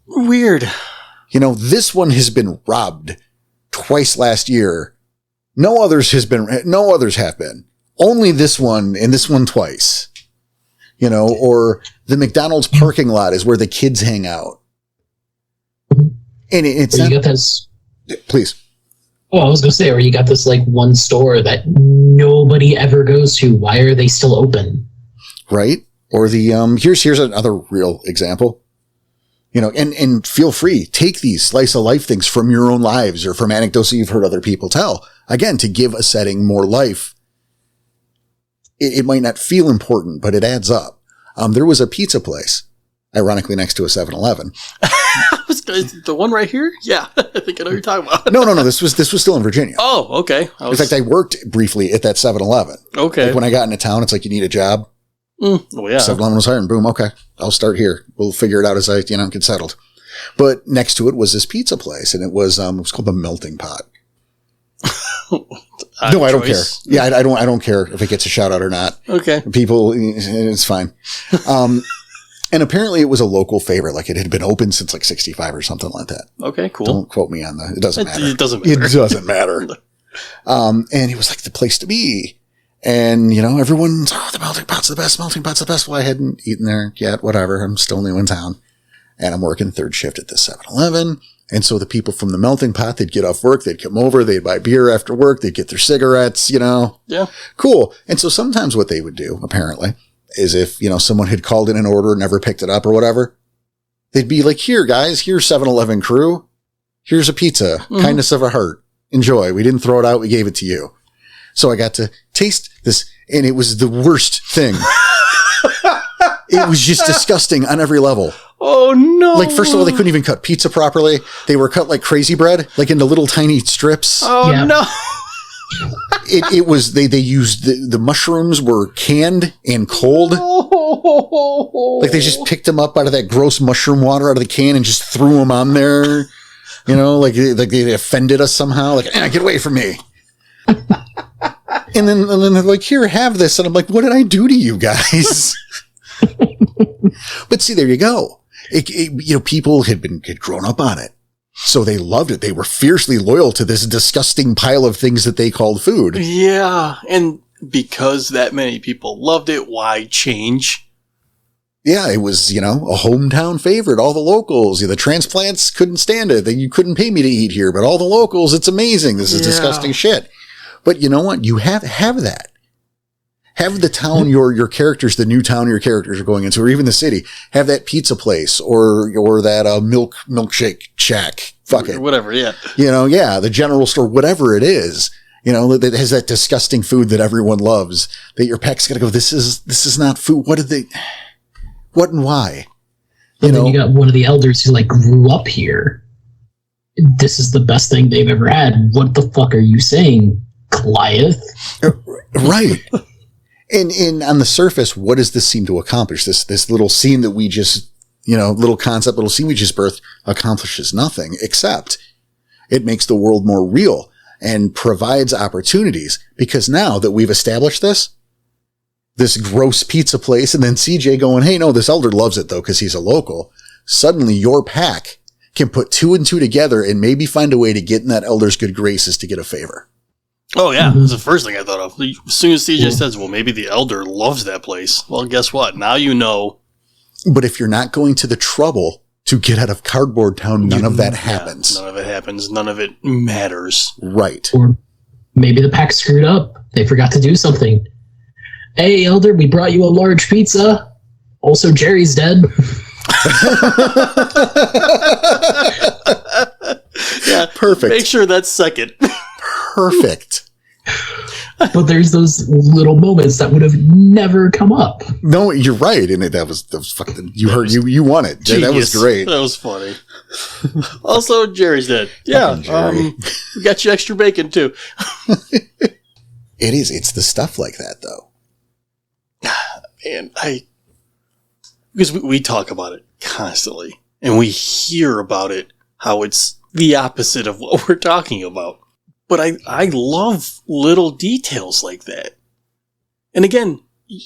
Speaker 2: Weird.
Speaker 1: This one has been robbed twice last year. No others have been. only this one and this one twice. You know, or the McDonald's parking lot is where the kids hang out. And it's
Speaker 3: you got this.
Speaker 1: Please.
Speaker 3: Oh, I was going to say, or you got this like one store that nobody ever goes to. Why are they still open?
Speaker 1: Right. Or the, here's another real example, you know, and feel free, take these slice of life things from your own lives or from anecdotes that you've heard other people tell. Again, to give a setting more life. It might not feel important, but it adds up. There was a pizza place, ironically next to a 7-Eleven.
Speaker 2: The one right here? Yeah, I think I know what you're talking about.
Speaker 1: No. This was still in Virginia.
Speaker 2: Oh, okay.
Speaker 1: In fact, I worked briefly at that 7-Eleven.
Speaker 2: Okay.
Speaker 1: Like when I got into town, it's like you need a job.
Speaker 2: Oh yeah.
Speaker 1: 7-Eleven was hiring. Boom. Okay, I'll start here. We'll figure it out as I get settled. But next to it was this pizza place, and it was called the Melting Pot. No, I don't care. Yeah, I don't care if it gets a shout out or not.
Speaker 2: Okay.
Speaker 1: People, it's fine. And apparently it was a local favorite. Like it had been open since like 65 or something like that.
Speaker 2: Okay, cool.
Speaker 1: Don't quote me on that. It doesn't matter.
Speaker 2: It doesn't matter.
Speaker 1: It doesn't matter. And it was like the place to be. And, you know, everyone's, the Melting Pot's the best. Melting Pot's the best. Well, I hadn't eaten there yet. Whatever. I'm still new in town. And I'm working third shift at this 7-Eleven. And so the people from the Melting Pot, they'd get off work, they'd come over, they'd buy beer after work, they'd get their cigarettes, you know.
Speaker 2: Yeah.
Speaker 1: Cool. And so sometimes what they would do, apparently, is if, you know, someone had called in an order and never picked it up or whatever, they'd be like, here, guys, here's 7-Eleven crew. Here's a pizza. Mm-hmm. Kindness of a heart. Enjoy. We didn't throw it out. We gave it to you. So I got to taste this, and it was the worst thing. It was just disgusting on every level.
Speaker 2: Oh, no.
Speaker 1: Like, first of all, they couldn't even cut pizza properly. They were cut like crazy bread, like into little tiny strips.
Speaker 2: Oh, yeah. No.
Speaker 1: It was, they used, the mushrooms were canned and cold. Like, they just picked them up out of that gross mushroom water out of the can and just threw them on there. You know, like they offended us somehow. Like, get away from me. And then they're like, here, have this. And I'm like, what did I do to you guys? But see, there you go. You know, people had grown up on it. So they loved it. They were fiercely loyal to this disgusting pile of things that they called food.
Speaker 2: Yeah. And because that many people loved it, why change?
Speaker 1: Yeah, it was, you know, a hometown favorite. All the locals, the transplants couldn't stand it. You couldn't pay me to eat here, but all the locals, it's amazing. This is disgusting shit. But you know what? You have that. Have the town your characters, the new town your characters are going into, or even the city, have that pizza place or that milkshake shack. Fuck it.
Speaker 2: Whatever, yeah.
Speaker 1: You know, yeah, the general store, whatever it is, you know, that has that disgusting food that everyone loves, that your pack's got to go, this is not food. What and why?
Speaker 3: And then you got one of the elders who like grew up here. This is the best thing they've ever had. What the fuck are you saying, Goliath?
Speaker 1: Right. And on the surface, what does this seem to accomplish? This little scene that we just, you know, little concept, little scene we just birthed accomplishes nothing except it makes the world more real and provides opportunities, because now that we've established this gross pizza place, and then CJ going, hey, no, this elder loves it though, because he's a local. Suddenly your pack can put 2 and 2 together and maybe find a way to get in that elder's good graces to get a favor.
Speaker 2: Oh, yeah. That's the first thing I thought of. As soon as CJ says, well, maybe the elder loves that place. Well, guess what? Now you know.
Speaker 1: But if you're not going to the trouble to get out of Cardboard Town, none of that happens.
Speaker 2: None of it happens. None of it matters.
Speaker 1: Right.
Speaker 3: Or maybe the pack screwed up. They forgot to do something. Hey, elder, we brought you a large pizza. Also, Jerry's dead.
Speaker 2: Yeah.
Speaker 1: Perfect.
Speaker 2: Make sure that's second.
Speaker 1: Perfect.
Speaker 3: But there's those little moments that would have never come up.
Speaker 1: No, you're right. And that was fucking, you won it.
Speaker 2: Genius.
Speaker 1: That was great.
Speaker 2: That was funny. Also, Jerry's dead. Yeah. We got you extra bacon too.
Speaker 1: It is. It's the stuff like that though.
Speaker 2: Man, because we talk about it constantly and we hear about it, how it's the opposite of what we're talking about. But I love little details like that. And again,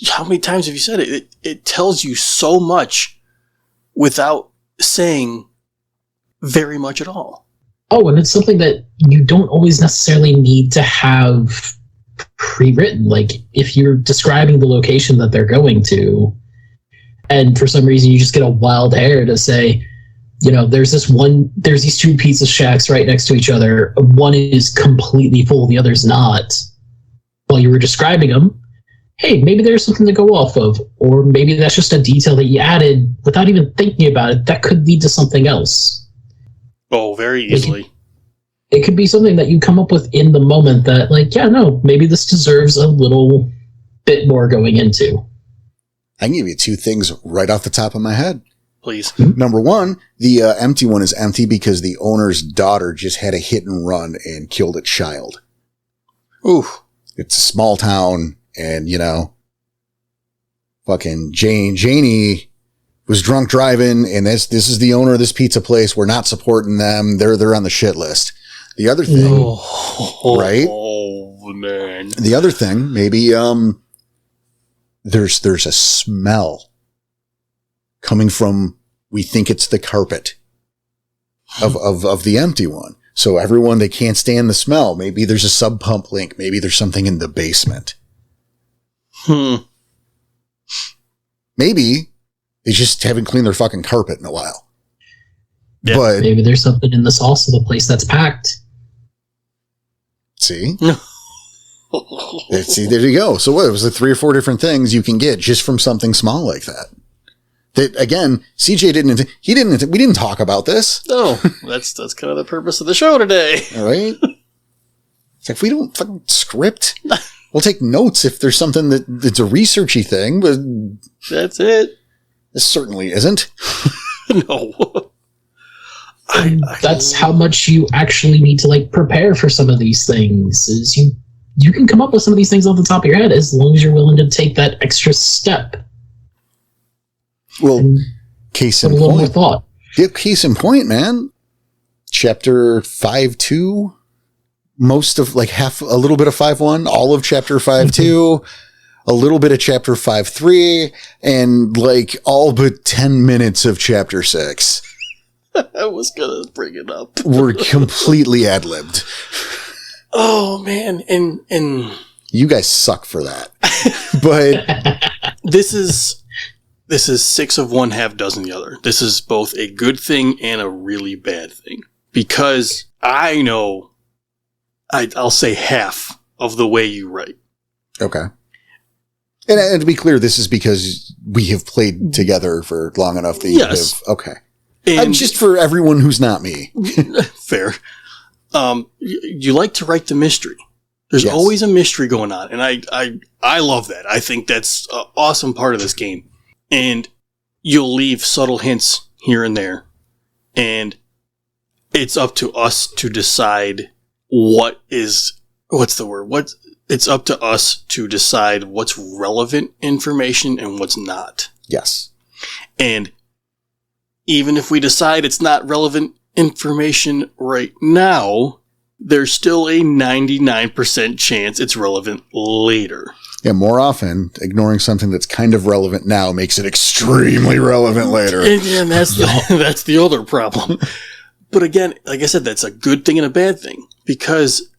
Speaker 2: how many times have you said it? It tells you so much without saying very much at all.
Speaker 3: Oh, and it's something that you don't always necessarily need to have pre-written. Like if you're describing the location that they're going to, and for some reason you just get a wild hair to say, you know, there's these two pizza shacks right next to each other. One is completely full, the other's not. While you were describing them, hey, maybe there's something to go off of, or maybe that's just a detail that you added without even thinking about it that could lead to something else.
Speaker 2: Oh, very easily.
Speaker 3: It could be something that you come up with in the moment that, like, yeah, no, maybe this deserves a little bit more going into.
Speaker 1: I can give you two things right off the top of my head.
Speaker 2: Please.
Speaker 1: Number one, the empty one is empty because the owner's daughter just had a hit and run and killed a child.
Speaker 2: Ooh.
Speaker 1: It's a small town, and, you know, fucking Janie was drunk driving, and this is the owner of this pizza place. We're not supporting them. They're on the shit list. The other thing, right?
Speaker 2: Oh, man.
Speaker 1: The other thing, maybe there's a smell coming from, we think it's the carpet of the empty one. So everyone, they can't stand the smell. Maybe there's a sub pump link. Maybe there's something in the basement. Maybe they just haven't cleaned their fucking carpet in a while.
Speaker 2: Yeah.
Speaker 1: But
Speaker 3: Maybe there's something in the sauce of the place that's packed.
Speaker 1: see, see, there you go. So what? It was like 3 or 4 different things you can get just from something small like that. That again, CJ we didn't talk about this.
Speaker 2: No, that's kind of the purpose of the show today.
Speaker 1: All right. It's like, if we don't fucking script, we'll take notes if there's something that's a researchy thing, but
Speaker 2: That's it.
Speaker 1: this certainly isn't.
Speaker 2: No.
Speaker 3: That's how much you actually need to, like, prepare for some of these things. Is you can come up with some of these things off the top of your head as long as you're willing to take that extra step.
Speaker 1: Well, case in
Speaker 3: Put a little more
Speaker 1: point.
Speaker 3: thought.
Speaker 1: Yeah, case in point, man. Chapter 5.2, most of, like, a little bit of 5.1, all of chapter 5.2, a little bit of chapter 5.3, and, like, all but 10 minutes of chapter 6.
Speaker 2: I was going to bring it up.
Speaker 1: Were completely ad-libbed.
Speaker 2: Oh, man. And
Speaker 1: You guys suck for that. But
Speaker 2: this is 6 of one, half dozen the other. This is both a good thing and a really bad thing. Because I know, I'll say half of the way you write.
Speaker 1: okay. And to be clear, this is because we have played together for long enough that you have, okay.
Speaker 2: And
Speaker 1: Just for everyone who's not me.
Speaker 2: fair. You like to write the mystery. There's
Speaker 1: Yes.
Speaker 2: always a mystery going on. And I love that. I think that's an awesome part of this game. And you'll leave subtle hints here and there. And it's up to us to decide it's up to us to decide what's relevant information and what's not.
Speaker 1: Yes.
Speaker 2: And even if we decide it's not relevant information right now, there's still a 99% chance it's relevant later.
Speaker 1: Yeah, more often, ignoring something that's kind of relevant now makes it extremely relevant later.
Speaker 2: And that's the other problem. But again, like I said, that's a good thing and a bad thing. Because,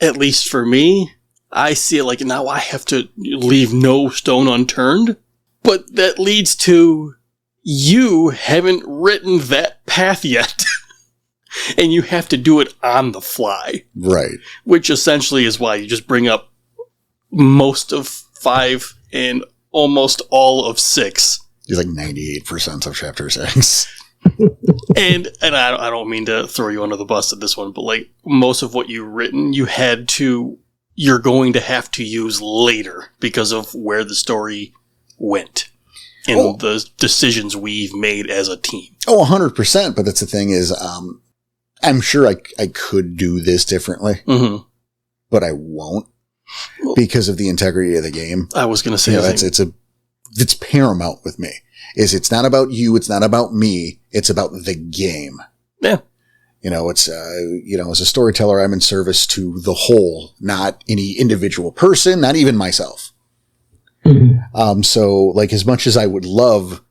Speaker 2: at least for me, I see it like now I have to leave no stone unturned. But that leads to you haven't written that path yet. And you have to do it on the fly.
Speaker 1: Right.
Speaker 2: Which essentially is why you just bring up most of 5 and almost all of 6.
Speaker 1: You're like 98% of chapter 6.
Speaker 2: And I don't mean to throw you under the bus at this one, but like most of what you've written, you're going to have to use later because of where the story went and the decisions we've made as a team.
Speaker 1: Oh, 100%. But that's the thing is, I'm sure I could do this differently, but I won't because of the integrity of the game.
Speaker 2: I was going to say
Speaker 1: it's paramount with me. It's not about you. It's not about me. It's about the game.
Speaker 2: Yeah.
Speaker 1: It's, as a storyteller, I'm in service to the whole, not any individual person, not even myself. So like as much as I would love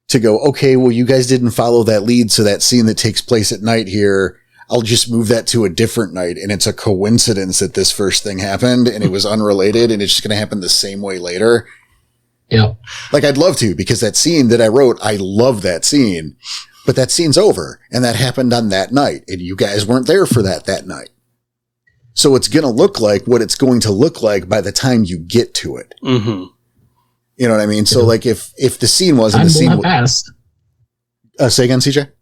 Speaker 1: to go, okay, well, you guys didn't follow that lead. So that scene that takes place at night here, I'll just move that to a different night. And it's a coincidence that this first thing happened and it was unrelated and it's just going to happen the same way later.
Speaker 3: Yeah.
Speaker 1: Like I'd love to, because that scene that I wrote, I love that scene, but that scene's over and that happened on that night and you guys weren't there for that night. So it's going to look like what it's going to look like by the time you get to it.
Speaker 2: Mm-hmm.
Speaker 1: You know what I mean? So like if the scene wasn't
Speaker 3: time
Speaker 1: the scene.
Speaker 3: Will have passed.
Speaker 1: Say again, CJ?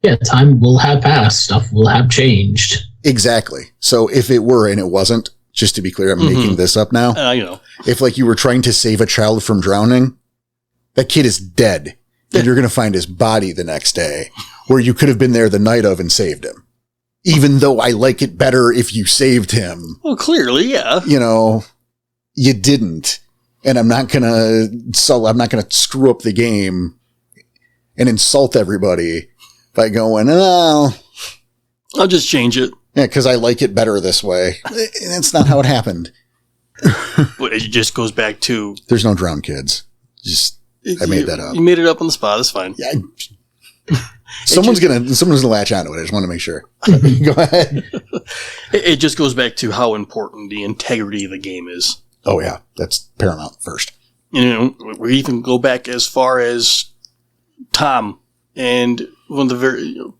Speaker 3: Yeah, time will have passed. Stuff will have changed.
Speaker 1: Exactly. So if it were and it wasn't, just to be clear, I'm making this up now.
Speaker 2: You know,
Speaker 1: if like you were trying to save a child from drowning, that kid is dead and you're going to find his body the next day, where you could have been there the night of and saved him. Even though I like it better if you saved him.
Speaker 2: Well, clearly, yeah.
Speaker 1: You know, you didn't. And I'm not going to screw up the game and insult everybody by going, oh,
Speaker 2: I'll just change it.
Speaker 1: yeah, because I like it better this way. That's not how it happened.
Speaker 2: But it just goes back to...
Speaker 1: There's no drowned kids. I made that up.
Speaker 2: You made it up on the spot. That's fine.
Speaker 1: Yeah. Someone's gonna latch onto it. I just want to make sure. Go ahead.
Speaker 2: It just goes back to how important the integrity of the game is.
Speaker 1: Oh yeah, that's paramount first.
Speaker 2: You know, we even go back as far as Tom and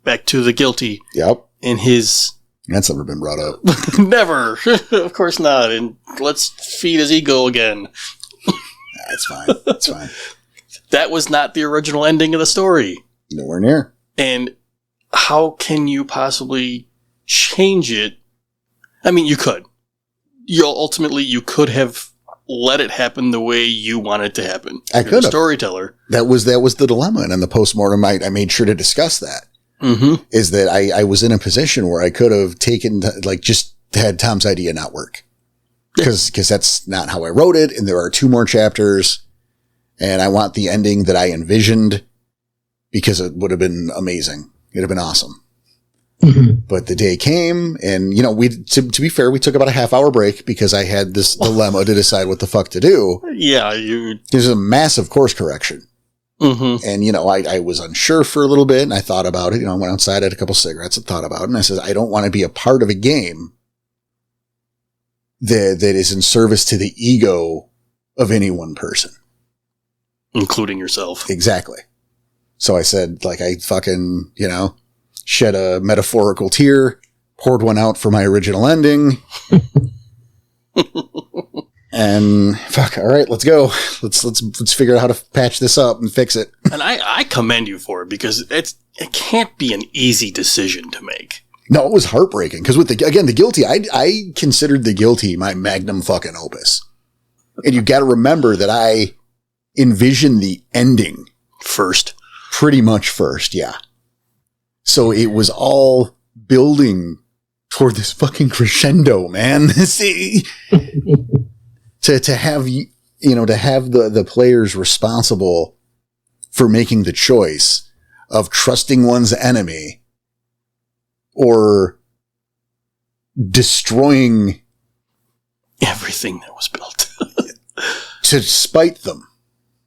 Speaker 2: back to the guilty.
Speaker 1: Yep.
Speaker 2: And his...
Speaker 1: That's never been brought up.
Speaker 2: Never. Of course not. And let's feed his ego again.
Speaker 1: That's fine. That's fine.
Speaker 2: That was not the original ending of the story.
Speaker 1: Nowhere near.
Speaker 2: And how can you possibly change it? I mean, you could. You could have let it happen the way you want it to happen.
Speaker 1: I could have.
Speaker 2: Storyteller.
Speaker 1: That was the dilemma. And in the postmortem, I made sure to discuss that.
Speaker 2: Mm-hmm.
Speaker 1: Is that I was in a position where I could have taken, like, just had Tom's idea not work. Because that's not how I wrote it. And there are 2 more chapters. And I want the ending that I envisioned, because it would have been amazing. It'd have been awesome. Mm-hmm. But the day came, and, you know, to be fair, we took about a half-hour break because I had this dilemma to decide what the fuck to do.
Speaker 2: Yeah.
Speaker 1: There's a massive course correction.
Speaker 2: Mm-hmm.
Speaker 1: And, you know, I was unsure for a little bit, and I thought about it. You know, I went outside, had a couple cigarettes, and thought about it. And I said, I don't want to be a part of a game that is in service to the ego of any one person.
Speaker 2: Including yourself.
Speaker 1: Exactly. So I said, like, I fucking, you know, shed a metaphorical tear, poured one out for my original ending. And fuck, all right, let's go. Let's figure out how to patch this up and fix it.
Speaker 2: And I commend you for it, because it can't be an easy decision to make.
Speaker 1: No, it was heartbreaking, because with the guilty, I considered the guilty my magnum fucking opus. And you got to remember that I envisioned the ending
Speaker 2: first.
Speaker 1: Pretty much first, yeah. So it was all building toward this fucking crescendo, man. See, to have, you know, to have the players responsible for making the choice of trusting one's enemy or destroying
Speaker 2: everything that was built
Speaker 1: to spite them.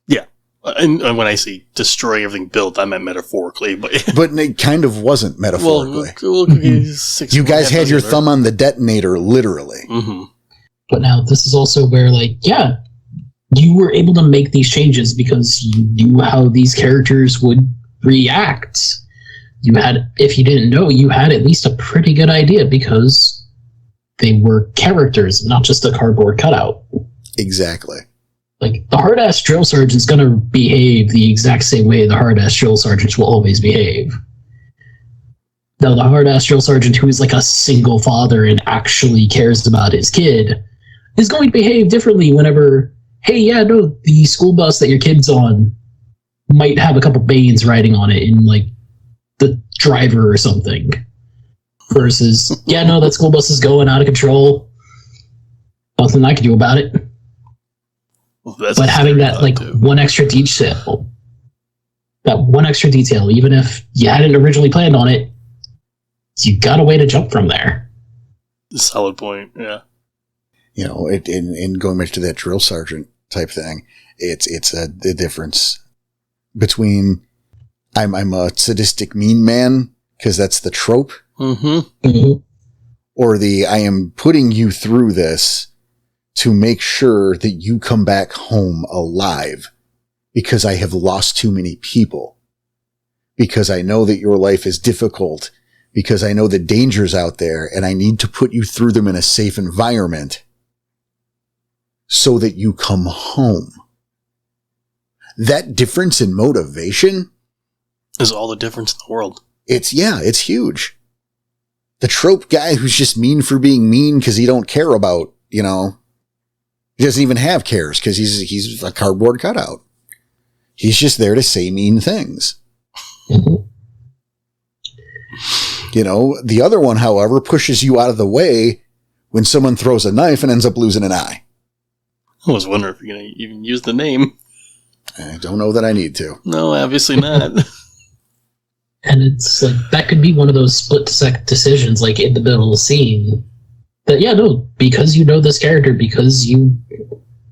Speaker 2: Yeah. And when I say destroy everything built, I meant metaphorically, but
Speaker 1: it kind of wasn't metaphorically.
Speaker 2: You
Speaker 1: guys had your thumb on the detonator, literally.
Speaker 2: Mm-hmm.
Speaker 3: But now this is also where, like, yeah, you were able to make these changes because you knew how these characters would react. You had, if you didn't know, you had at least a pretty good idea because they were characters, not just a cardboard cutout.
Speaker 1: Exactly.
Speaker 3: Like, the hard-ass drill sergeant's gonna behave the exact same way the hard-ass drill sergeants will always behave. Now, the hard-ass drill sergeant who is like a single father and actually cares about his kid is going to behave differently whenever, hey, yeah, no, the school bus that your kid's on might have a couple Banes riding on it in, like, the driver or something. Versus, yeah, no, that school bus is going out of control. Nothing I can do about it.
Speaker 2: Well,
Speaker 3: but having that, like, one extra detail, even if you hadn't originally planned on it, you got a way to jump from there.
Speaker 2: Solid point, yeah.
Speaker 1: You know, in going back to that drill sergeant type thing, it's the difference between I'm a sadistic mean man because that's the trope.
Speaker 2: Mm-hmm.
Speaker 3: Mm-hmm.
Speaker 1: Or the, I am putting you through this to make sure that you come back home alive because I have lost too many people. Because I know that your life is difficult. Because I know the dangers out there and I need to put you through them in a safe environment so that you come home. That difference in motivation
Speaker 2: is all the difference in the world.
Speaker 1: It's huge. The trope guy who's just mean for being mean because he don't care about, he doesn't even have cares because he's a cardboard cutout. He's just there to say mean things.
Speaker 3: Mm-hmm.
Speaker 1: The other one, however, pushes you out of the way when someone throws a knife and ends up losing an eye.
Speaker 2: I was wondering if you're going to even use the name.
Speaker 1: I don't know that I need to.
Speaker 2: No, obviously not.
Speaker 3: And it's like, that could be one of those split-second decisions, like in the middle of the scene. That, yeah, no, because you know this character, because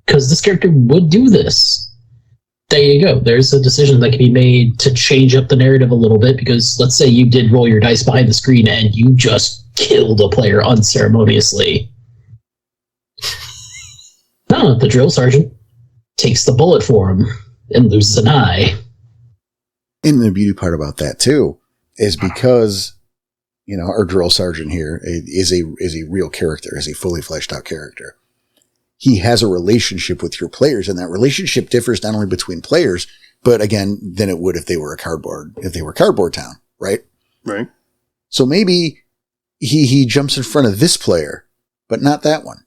Speaker 3: this character would do this. There you go. There's a decision that can be made to change up the narrative a little bit, because let's say you did roll your dice behind the screen and you just killed a player unceremoniously. No, the drill sergeant takes the bullet for him and loses an eye.
Speaker 1: And the beauty part about that too is because, our drill sergeant here is a real character, is a fully fleshed out character. He has a relationship with your players, and that relationship differs not only between players, but again, than it would if they were Cardboard Town, right?
Speaker 2: Right.
Speaker 1: So maybe he jumps in front of this player, but not that one.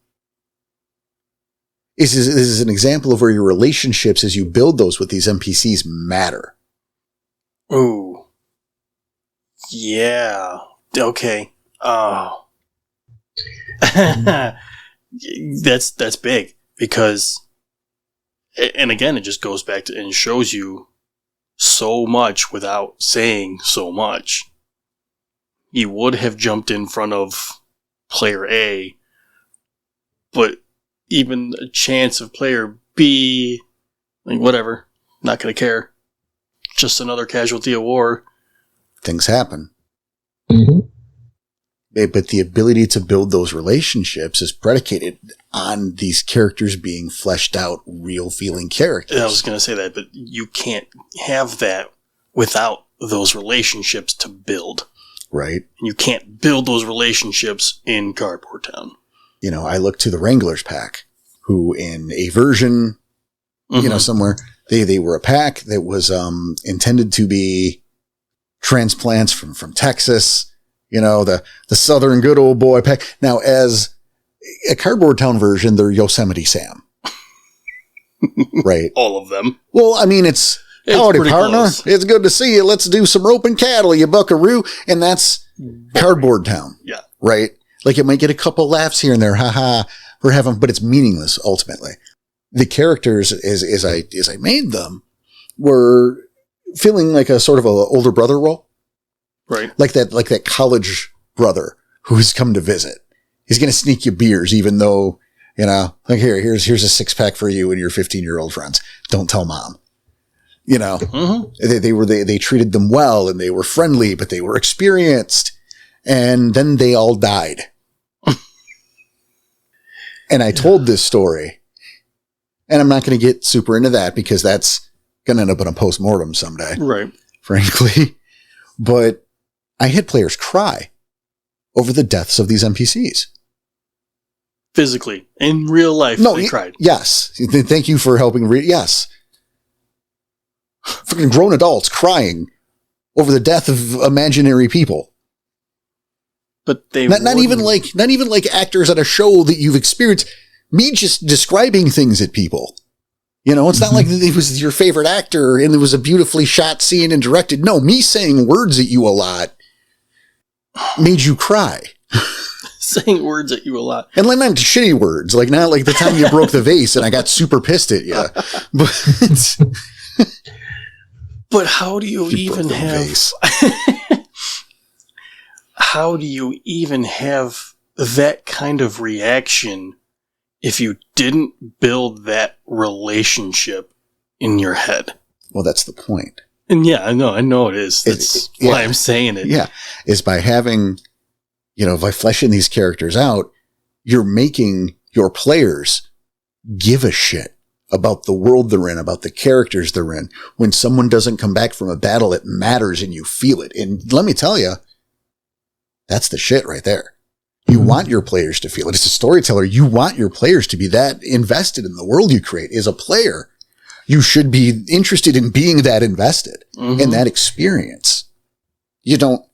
Speaker 1: This is an example of where your relationships, as you build those with these NPCs, matter.
Speaker 2: Ooh. Yeah. Okay. Oh. That's big, because, and again, it just goes back to and shows you so much without saying so much. He would have jumped in front of player A, but even a chance of player B, like whatever, not going to care. Just another casualty of war.
Speaker 1: Things happen.
Speaker 3: Mm-hmm.
Speaker 1: But the ability to build those relationships is predicated on these characters being fleshed out, real feeling characters.
Speaker 2: I was going to say that, but you can't have that without those relationships to build.
Speaker 1: Right.
Speaker 2: And you can't build those relationships in Cardboard Town.
Speaker 1: I look to the Wranglers pack, who in a version, somewhere, they were a pack that was intended to be transplants from Texas. The Southern good old boy pack. Now, as a Cardboard Town version, they're Yosemite Sam. Right.
Speaker 2: All of them.
Speaker 1: Well, I mean, it's howdy, partner.
Speaker 2: Close.
Speaker 1: It's good to see you. Let's do some roping cattle, you buckaroo. And that's Cardboard Town.
Speaker 2: Yeah.
Speaker 1: Right. Like, it might get a couple laughs here and there. Haha. We're having, but it's meaningless ultimately. The characters, as I made them, were feeling like a sort of a older brother role.
Speaker 2: Right.
Speaker 1: Like that college brother who's come to visit. He's going to sneak you beers, even though, like here's a 6-pack for you and your 15-year-old friends. Don't tell mom.
Speaker 2: Mm-hmm.
Speaker 1: They treated them well and they were friendly, but they were experienced. And then they all died. And I told this story, and I'm not going to get super into that because that's going to end up in a postmortem someday.
Speaker 2: Right.
Speaker 1: Frankly. But I had players cry over the deaths of these NPCs.
Speaker 2: Physically. In real life, they cried.
Speaker 1: Yes. Thank you for helping. Yes. Freaking grown adults crying over the death of imaginary people.
Speaker 2: But they
Speaker 1: not even like actors at a show that you've experienced. Me just describing things at people. It's not like it was your favorite actor and it was a beautifully shot scene and directed. No, me saying words at you a lot made you cry.
Speaker 2: Saying words at you a lot.
Speaker 1: And like not shitty words, like not like the time you broke the vase and I got super pissed at you.
Speaker 2: But how do you even have how do you even have that kind of reaction if you didn't build that relationship in your head?
Speaker 1: Well, that's the point.
Speaker 2: And yeah, I know it is. That's why I'm saying it.
Speaker 1: Yeah. Is by having, by fleshing these characters out, you're making your players give a shit about the world they're in, about the characters they're in. When someone doesn't come back from a battle, it matters and you feel it. And let me tell you, that's the shit right there. You want your players to feel it. As a storyteller, you want your players to be that invested in the world you create. As a player, you should be interested in being that invested in that experience. You don't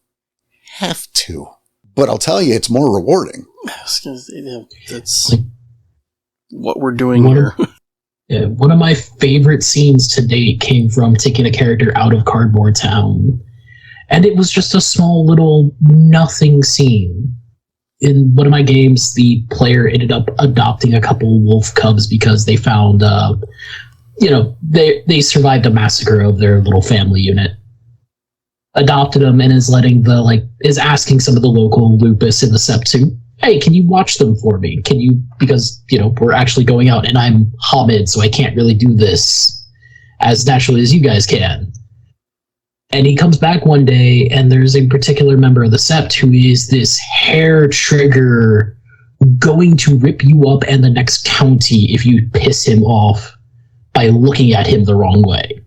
Speaker 1: have to, but I'll tell you, it's more rewarding.
Speaker 2: That's what we're doing here.
Speaker 3: One of my favorite scenes to date came from taking a character out of Cardboard Town. And it was just a small little nothing scene. In one of my games, the player ended up adopting a couple wolf cubs because they found, they survived a massacre of their little family unit. Adopted them and is asking some of the local lupus in the sept to, hey, can you watch them for me? Can you, because, we're actually going out and I'm Hamid, so I can't really do this as naturally as you guys can. And he comes back one day and there's a particular member of the sept who is this hair trigger going to rip you up and the next county if you piss him off by looking at him the wrong way.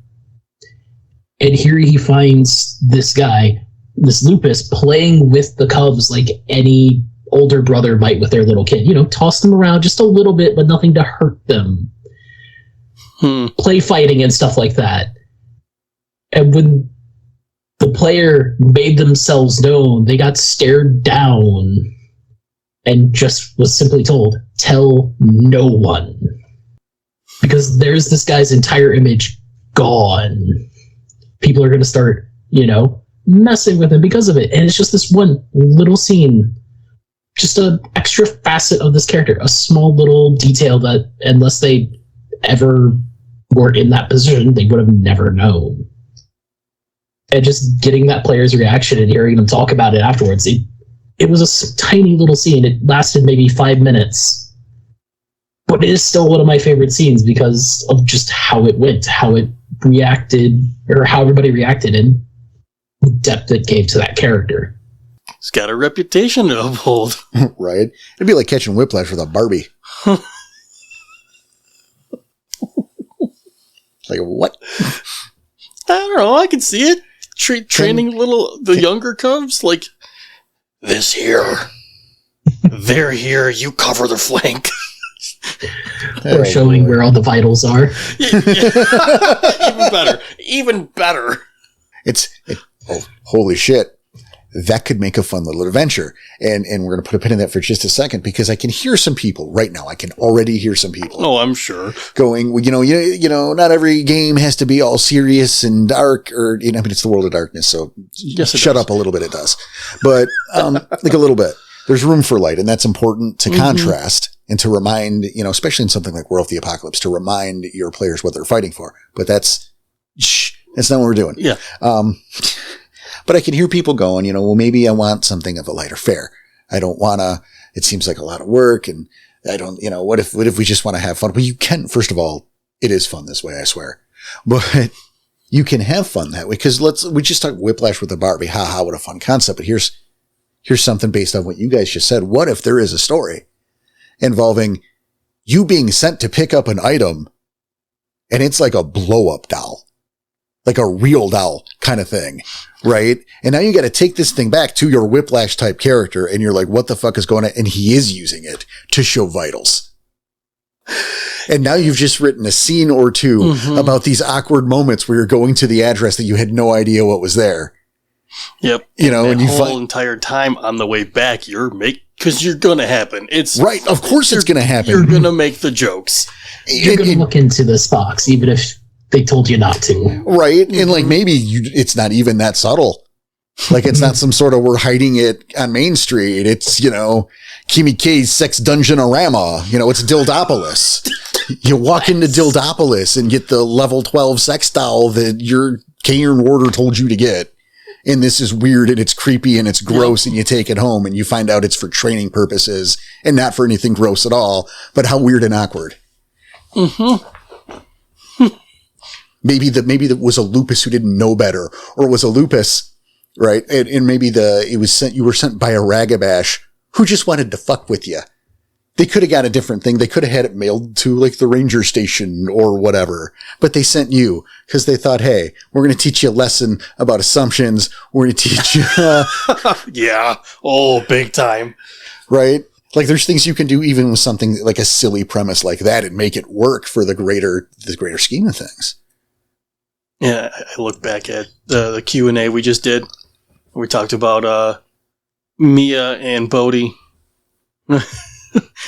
Speaker 3: And here he finds this guy, this lupus, playing with the cubs like any older brother might with their little kid. Toss them around just a little bit, but nothing to hurt them. Play fighting and stuff like that. And when the player made themselves known, they got stared down and just was simply told, tell no one. Because there's this guy's entire image gone. People are going to start, messing with him because of it. And it's just this one little scene, just an extra facet of this character, a small little detail that unless they ever were in that position, they would have never known. And just getting that player's reaction and hearing them talk about it afterwards, it was a tiny little scene. It lasted maybe 5 minutes. But it is still one of my favorite scenes because of just how it went, how it reacted, or how everybody reacted, and the depth it gave to that character.
Speaker 2: He's got a reputation to uphold.
Speaker 1: Right? It'd be like catching whiplash with a Barbie. Like, what?
Speaker 2: I don't know. I can see it. Training the younger cubs, like, this here. They're here. You cover the flank.
Speaker 3: Or showing where all the vitals are. Even better.
Speaker 1: Holy shit. That could make a fun little adventure. And we're going to put a pin in that for just a second because I can hear some people right now. I can already hear some people.
Speaker 2: Oh, I'm sure.
Speaker 1: Going, not every game has to be all serious and dark or, it's the world of darkness. So
Speaker 2: yes,
Speaker 1: shut up a little bit. It does. But, like a little bit. There's room for light, and that's important to contrast and to remind, especially in something like World of the Apocalypse, to remind your players what they're fighting for. But that's not what we're doing.
Speaker 2: Yeah.
Speaker 1: But I can hear people going, well, maybe I want something of a lighter fare. I don't want to, it seems like a lot of work and I don't, what if we just want to have fun? Well, you can, first of all, it is fun this way, I swear. But you can have fun that way because we just talked whiplash with the Barbie. Ha, what a fun concept. But here's something based on what you guys just said. What if there is a story involving you being sent to pick up an item and it's like a blow up doll, like a real doll kind of thing. Right. And now you got to take this thing back to your whiplash type character. And you're like, what the fuck is going on? And he is using it to show vitals. And now you've just written a scene or two about these awkward moments where you're going to the address that you had no idea what was there.
Speaker 2: Yep. And you whole entire time on the way back, because you're going to happen. It's
Speaker 1: right. Of course it's going to happen.
Speaker 2: You're going to make the jokes.
Speaker 3: You're going to look into this box, even if they told you not to.
Speaker 1: Right. And like, maybe it's not even that subtle. Like, it's not some sort of, we're hiding it on Main Street. It's, Kimi K's Sex Dungeonorama. It's Dildopolis. You walk into Dildopolis and get the level 12 sex doll that your Cairn warder told you to get. And this is weird and it's creepy and it's gross and you take it home and you find out it's for training purposes and not for anything gross at all. But how weird and awkward. Maybe that was a lupus who didn't know better, or was a lupus, right? And maybe you were sent by a ragabash who just wanted to fuck with you. They could have got a different thing. They could have had it mailed to like the ranger station or whatever, but they sent you because they thought, hey, we're going to teach you a lesson about assumptions. We're going to teach you.
Speaker 2: Yeah. Oh, big time.
Speaker 1: Right. Like there's things you can do even with something like a silly premise like that and make it work for the greater scheme of things.
Speaker 2: Yeah. I look back at the Q&A we just did. We talked about Mia and Bodhi.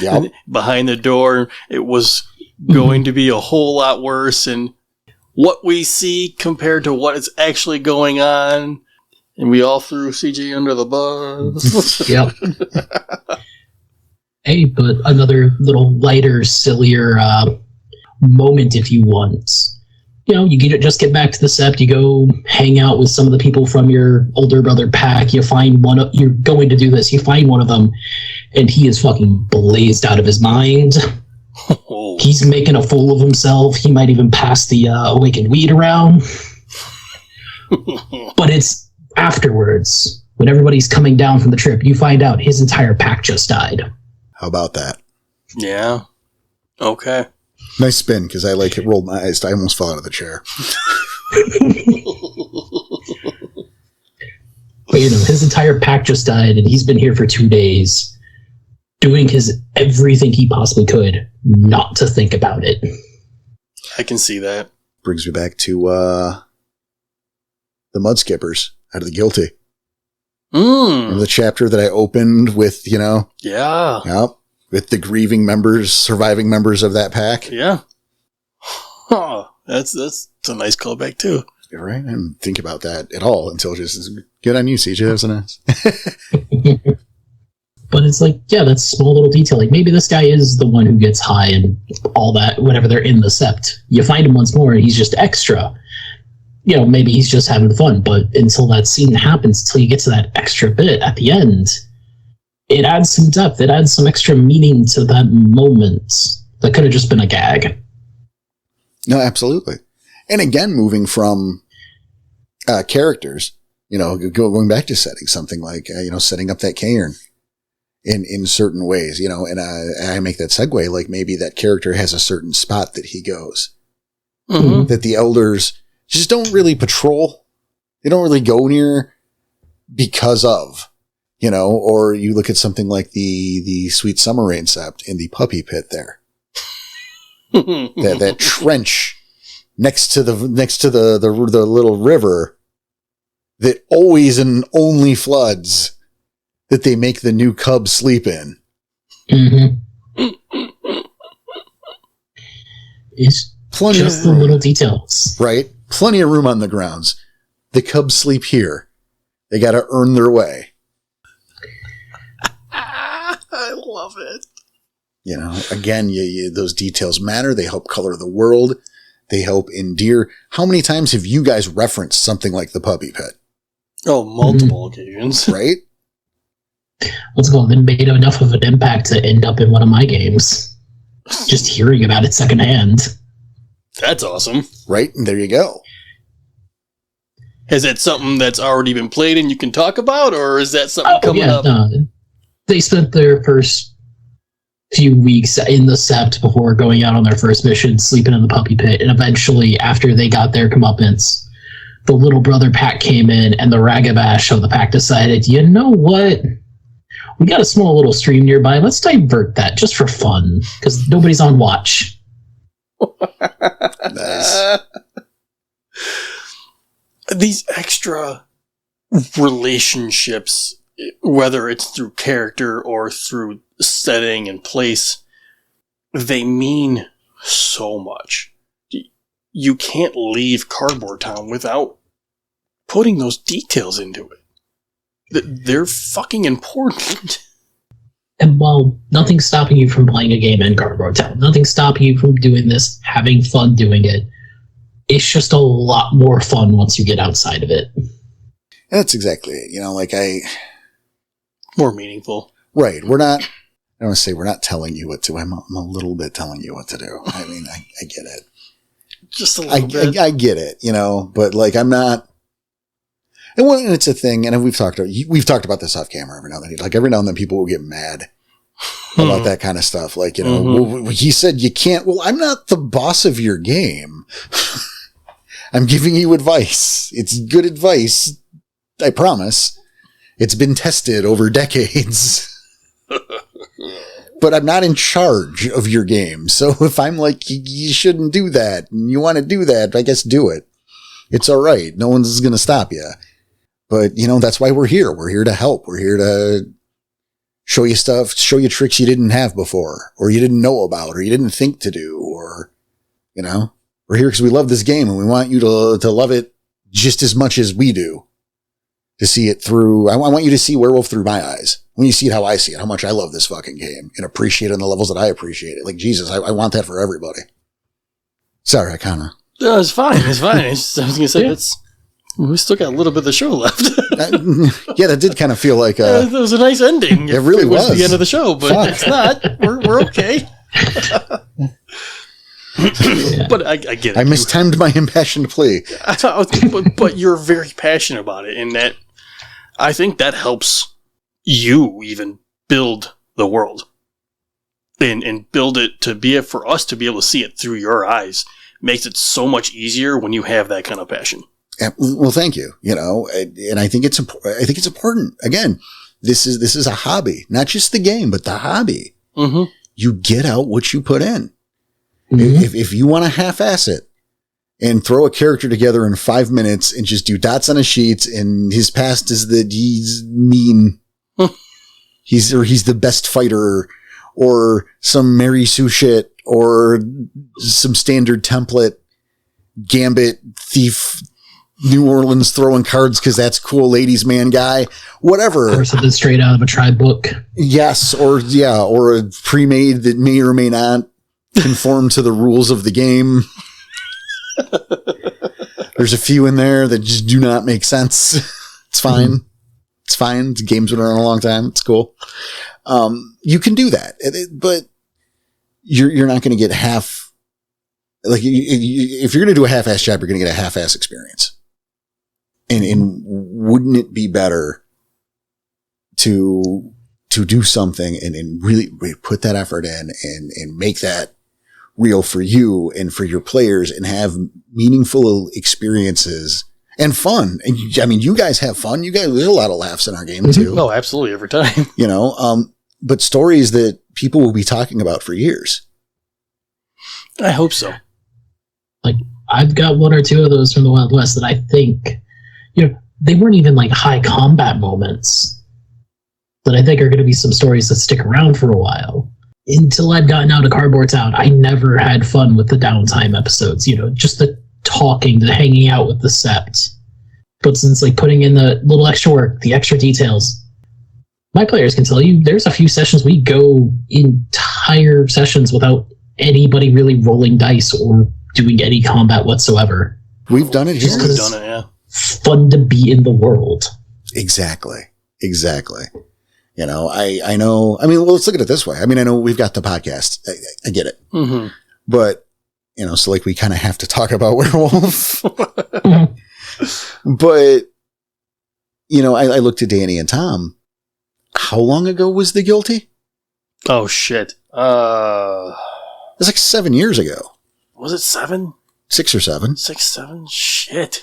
Speaker 1: Yep.
Speaker 2: Behind the door, it was going to be a whole lot worse, and what we see compared to what is actually going on, and we all threw CJ under the bus.
Speaker 3: Yep. Hey, but another little lighter, sillier moment if you want. You know, just get back to the sept, you go hang out with some of the people from your older brother pack, you find you're going to do this, you find one of them, and he is fucking blazed out of his mind.
Speaker 2: Oh.
Speaker 3: He's making a fool of himself, he might even pass the awakened weed around. But it's afterwards, when everybody's coming down from the trip, you find out his entire pack just died.
Speaker 1: How about that?
Speaker 2: Yeah. Okay.
Speaker 1: Nice spin, because I rolled my eyes. I almost fell out of the chair.
Speaker 3: But his entire pack just died, and he's been here for 2 days, doing everything he possibly could not to think about it.
Speaker 2: I can see that.
Speaker 1: Brings me back to the Mud Skippers out of the Guilty. Remember the chapter that I opened with,
Speaker 2: Yeah.
Speaker 1: Yep. With the surviving members of that pack.
Speaker 2: Yeah. Huh. That's a nice callback too.
Speaker 1: You're right. I didn't think about that at all until just good on you, CJ. That was nice.
Speaker 3: But it's like, yeah, that's a small little detail. Like maybe this guy is the one who gets high and all that, whenever they're in the sept. You find him once more and he's just extra. Maybe he's just having fun, but until that scene happens, until you get to that extra bit at the end, it adds some depth. It adds some extra meaning to that moment that could have just been a gag.
Speaker 1: No, absolutely. And again, moving from characters, going back to setting something like, setting up that cairn in certain ways, and I make that segue, like maybe that character has a certain spot that he goes, that the elders just don't really patrol. They don't really go near because of, or you look at something like the Sweet Summer Rain sept in the puppy pit there. that trench next to the little river that always and only floods that they make the new cubs sleep in.
Speaker 3: Mm-hmm. It's
Speaker 1: plenty
Speaker 3: just the little details,
Speaker 1: right? Plenty of room on the grounds. The cubs sleep here. They got to earn their way.
Speaker 2: I love it.
Speaker 1: Again, those details matter. They help color the world. They help endear. How many times have you guys referenced something like the puppy pit?
Speaker 2: Oh, multiple occasions.
Speaker 1: Right?
Speaker 3: What's it called? It made enough of an impact to end up in one of my games. Just hearing about it secondhand.
Speaker 2: That's awesome.
Speaker 1: Right? And there you go.
Speaker 2: Is that something that's already been played and you can talk about, or is that something coming up?
Speaker 3: No. They spent their first few weeks in the sept before going out on their first mission, sleeping in the puppy pit, and eventually, after they got their comeuppance, the little brother pack came in, and the ragabash of the pack decided, you know what? We got a small little stream nearby. Let's divert that just for fun, because nobody's on watch.
Speaker 1: Nice.
Speaker 2: These extra relationships, whether it's through character or through setting and place, they mean so much. You can't leave Cardboard Town without putting those details into it. They're fucking important.
Speaker 3: And while nothing's stopping you from playing a game in Cardboard Town, nothing's stopping you from doing this, having fun doing it, it's just a lot more fun once you get outside of it.
Speaker 1: That's exactly it.
Speaker 2: More meaningful.
Speaker 1: Right. We're not, I don't want to say we're not telling you what to, I'm a little bit telling you what to do. I mean, I get it.
Speaker 2: Just a little bit.
Speaker 1: I get it, but like I'm not. And it's a thing, and we've talked about this off camera every now and then. Like every now and then, people will get mad about that kind of stuff. Like well, he said you can't. Well, I'm not the boss of your game. I'm giving you advice. It's good advice. I promise. It's been tested over decades. But I'm not in charge of your game. So if I'm like, you shouldn't do that, and you want to do that, I guess do it. It's all right. No one's going to stop you. But, that's why we're here. We're here to help. We're here to show you stuff, show you tricks you didn't have before, or you didn't know about, or you didn't think to do, or, we're here because we love this game and we want you to love it just as much as we do. To see it through, I want you to see Werewolf through my eyes. When you see it how I see it, how much I love this fucking game and appreciate it on the levels that I appreciate it. Like, Jesus, I want that for everybody. Sorry, I kind of.
Speaker 2: No, it's fine. It's fine. I was going to say, we still got a little bit of the show left.
Speaker 1: Yeah, that did kind of feel like
Speaker 2: that was a nice ending.
Speaker 1: It really was.
Speaker 2: The end of the show, but it's not. We're okay. But I get it.
Speaker 1: I mistimed my impassioned plea.
Speaker 2: But you're very passionate about it, and that I think that helps you even build the world and build it to be for us to be able to see it through your eyes. Makes it so much easier when you have that kind of passion.
Speaker 1: Well, thank you. And I think it's important. Again, this is a hobby, not just the game, but the hobby.
Speaker 2: Mm-hmm.
Speaker 1: You get out what you put in. Mm-hmm. If you want to half-ass it and throw a character together in 5 minutes and just do dots on a sheet, and his past is that he's mean, he's the best fighter, or some Mary Sue shit, or some standard template Gambit thief, New Orleans throwing cards because that's cool, ladies man guy, whatever.
Speaker 3: Or something straight out of a tribe book.
Speaker 1: Yes, or a pre-made that may or may not conform to the rules of the game. There's a few in there that just do not make sense. It's fine. Mm-hmm. It's fine. The game's been around a long time. It's cool. You can do that, but you're not going to get half. Like if you're going to do a half-ass job, you're going to get a half-ass experience. And wouldn't it be better to do something and really put that effort in and make that real for you and for your players and have meaningful experiences and fun. And you guys have fun. There's a lot of laughs in our game too.
Speaker 2: Oh, absolutely. Every time,
Speaker 1: but stories that people will be talking about for years.
Speaker 2: I hope so.
Speaker 3: Like I've got one or two of those from the Wild West that I think, they weren't even like high combat moments that I think are going to be some stories that stick around for a while. Until I'd gotten out of Cardboard Town, I never had fun with the downtime episodes, just the talking, the hanging out with the sept. But since like putting in the little extra work, the extra details, my players can tell you there's a few sessions we go entire sessions without anybody really rolling dice or doing any combat whatsoever.
Speaker 1: We've done it here.
Speaker 2: We've done it, yeah.
Speaker 3: Fun to be in the world. Exactly.
Speaker 1: I know. Let's look at it this way. I know we've got the podcast. I get it.
Speaker 2: Mm-hmm.
Speaker 1: But, so like we kind of have to talk about Werewolf. But, I looked at Danny and Tom. How long ago was The Guilty?
Speaker 2: Oh, shit.
Speaker 1: It was like 7 years ago.
Speaker 2: Was it 7?
Speaker 1: 6 or 7.
Speaker 2: 6, 7? Shit.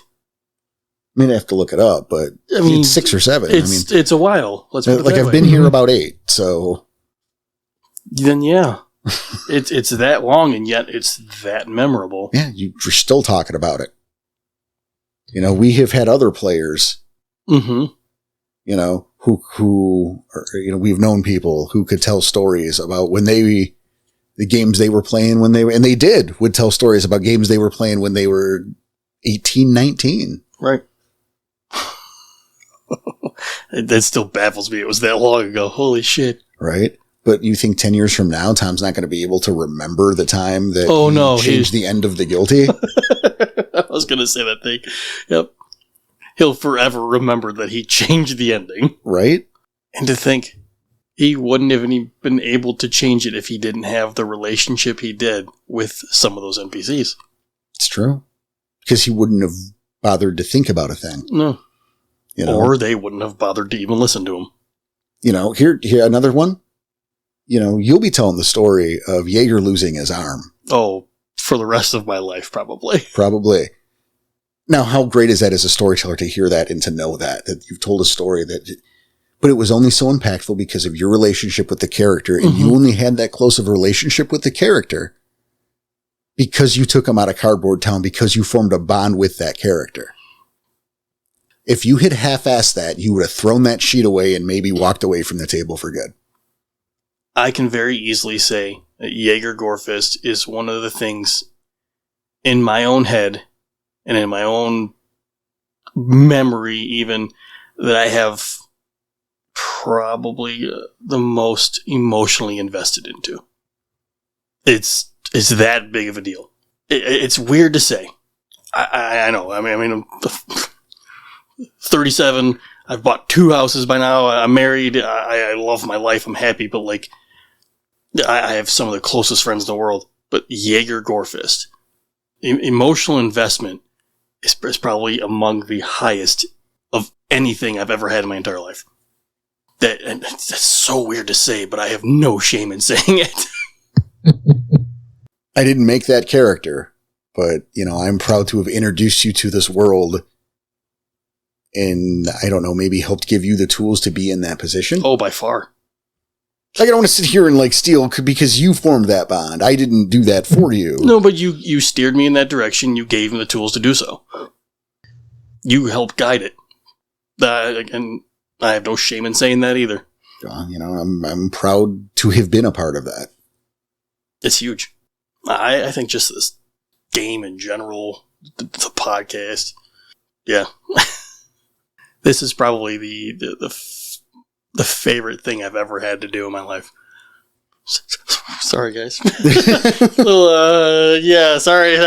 Speaker 1: I have to look it up, but it's 6 or 7.
Speaker 2: It's a while. Let's put it that
Speaker 1: I've
Speaker 2: way.
Speaker 1: been here about 8, so.
Speaker 2: Then yeah, it's that long, and yet it's that memorable.
Speaker 1: Yeah, you're still talking about it. We have had other players.
Speaker 2: Mm-hmm.
Speaker 1: Who we've known people who could tell stories about the games they were playing when would tell stories about games they were playing when they were 18, 19.
Speaker 2: Right. That still baffles me. It was that long ago. Holy shit.
Speaker 1: Right. But you think 10 years from now, Tom's not going to be able to remember the time that he changed the end of The Guilty?
Speaker 2: I was going to say that thing. Yep. He'll forever remember that he changed the ending.
Speaker 1: Right.
Speaker 2: And to think he wouldn't have even been able to change it if he didn't have the relationship he did with some of those NPCs.
Speaker 1: It's true. Because he wouldn't have bothered to think about a thing.
Speaker 2: No.
Speaker 1: You know?
Speaker 2: Or they wouldn't have bothered to even listen to him.
Speaker 1: You know, here another one. You know, you'll be telling the story of Jaeger losing his arm.
Speaker 2: Oh, for the rest of my life, probably.
Speaker 1: Probably. Now, how great is that as a storyteller to hear that and to know that you've told a story but it was only so impactful because of your relationship with the character, and you only had that close of a relationship with the character because you took him out of Cardboard Town, because you formed a bond with that character. If you had half-assed that, you would have thrown that sheet away and maybe walked away from the table for good.
Speaker 2: I can very easily say that Jaeger Gorefist is one of the things in my own head and in my own memory even that I have probably the most emotionally invested into. It's that big of a deal. It's weird to say. I know. I mean, I'm 37. I've bought 2 houses by now. I'm married. I love my life. I'm happy. But like, I have some of the closest friends in the world. But Jaeger Gorefist, emotional investment is probably among the highest of anything I've ever had in my entire life. And that's so weird to say, but I have no shame in saying it.
Speaker 1: I didn't make that character, but, you know, I'm proud to have introduced you to this world and, I don't know, maybe helped give you the tools to be in that position.
Speaker 2: Oh, by far.
Speaker 1: Like, I don't want to sit here and, like, steal because you formed that bond. I didn't do that for you.
Speaker 2: No, but you steered me in that direction. You gave me the tools to do so. You helped guide it. And I have no shame in saying that either.
Speaker 1: You know, I'm proud to have been a part of that.
Speaker 2: It's huge. I think just this game in general, the podcast, yeah. This is probably the favorite thing I've ever had to do in my life. Sorry, guys. Sorry.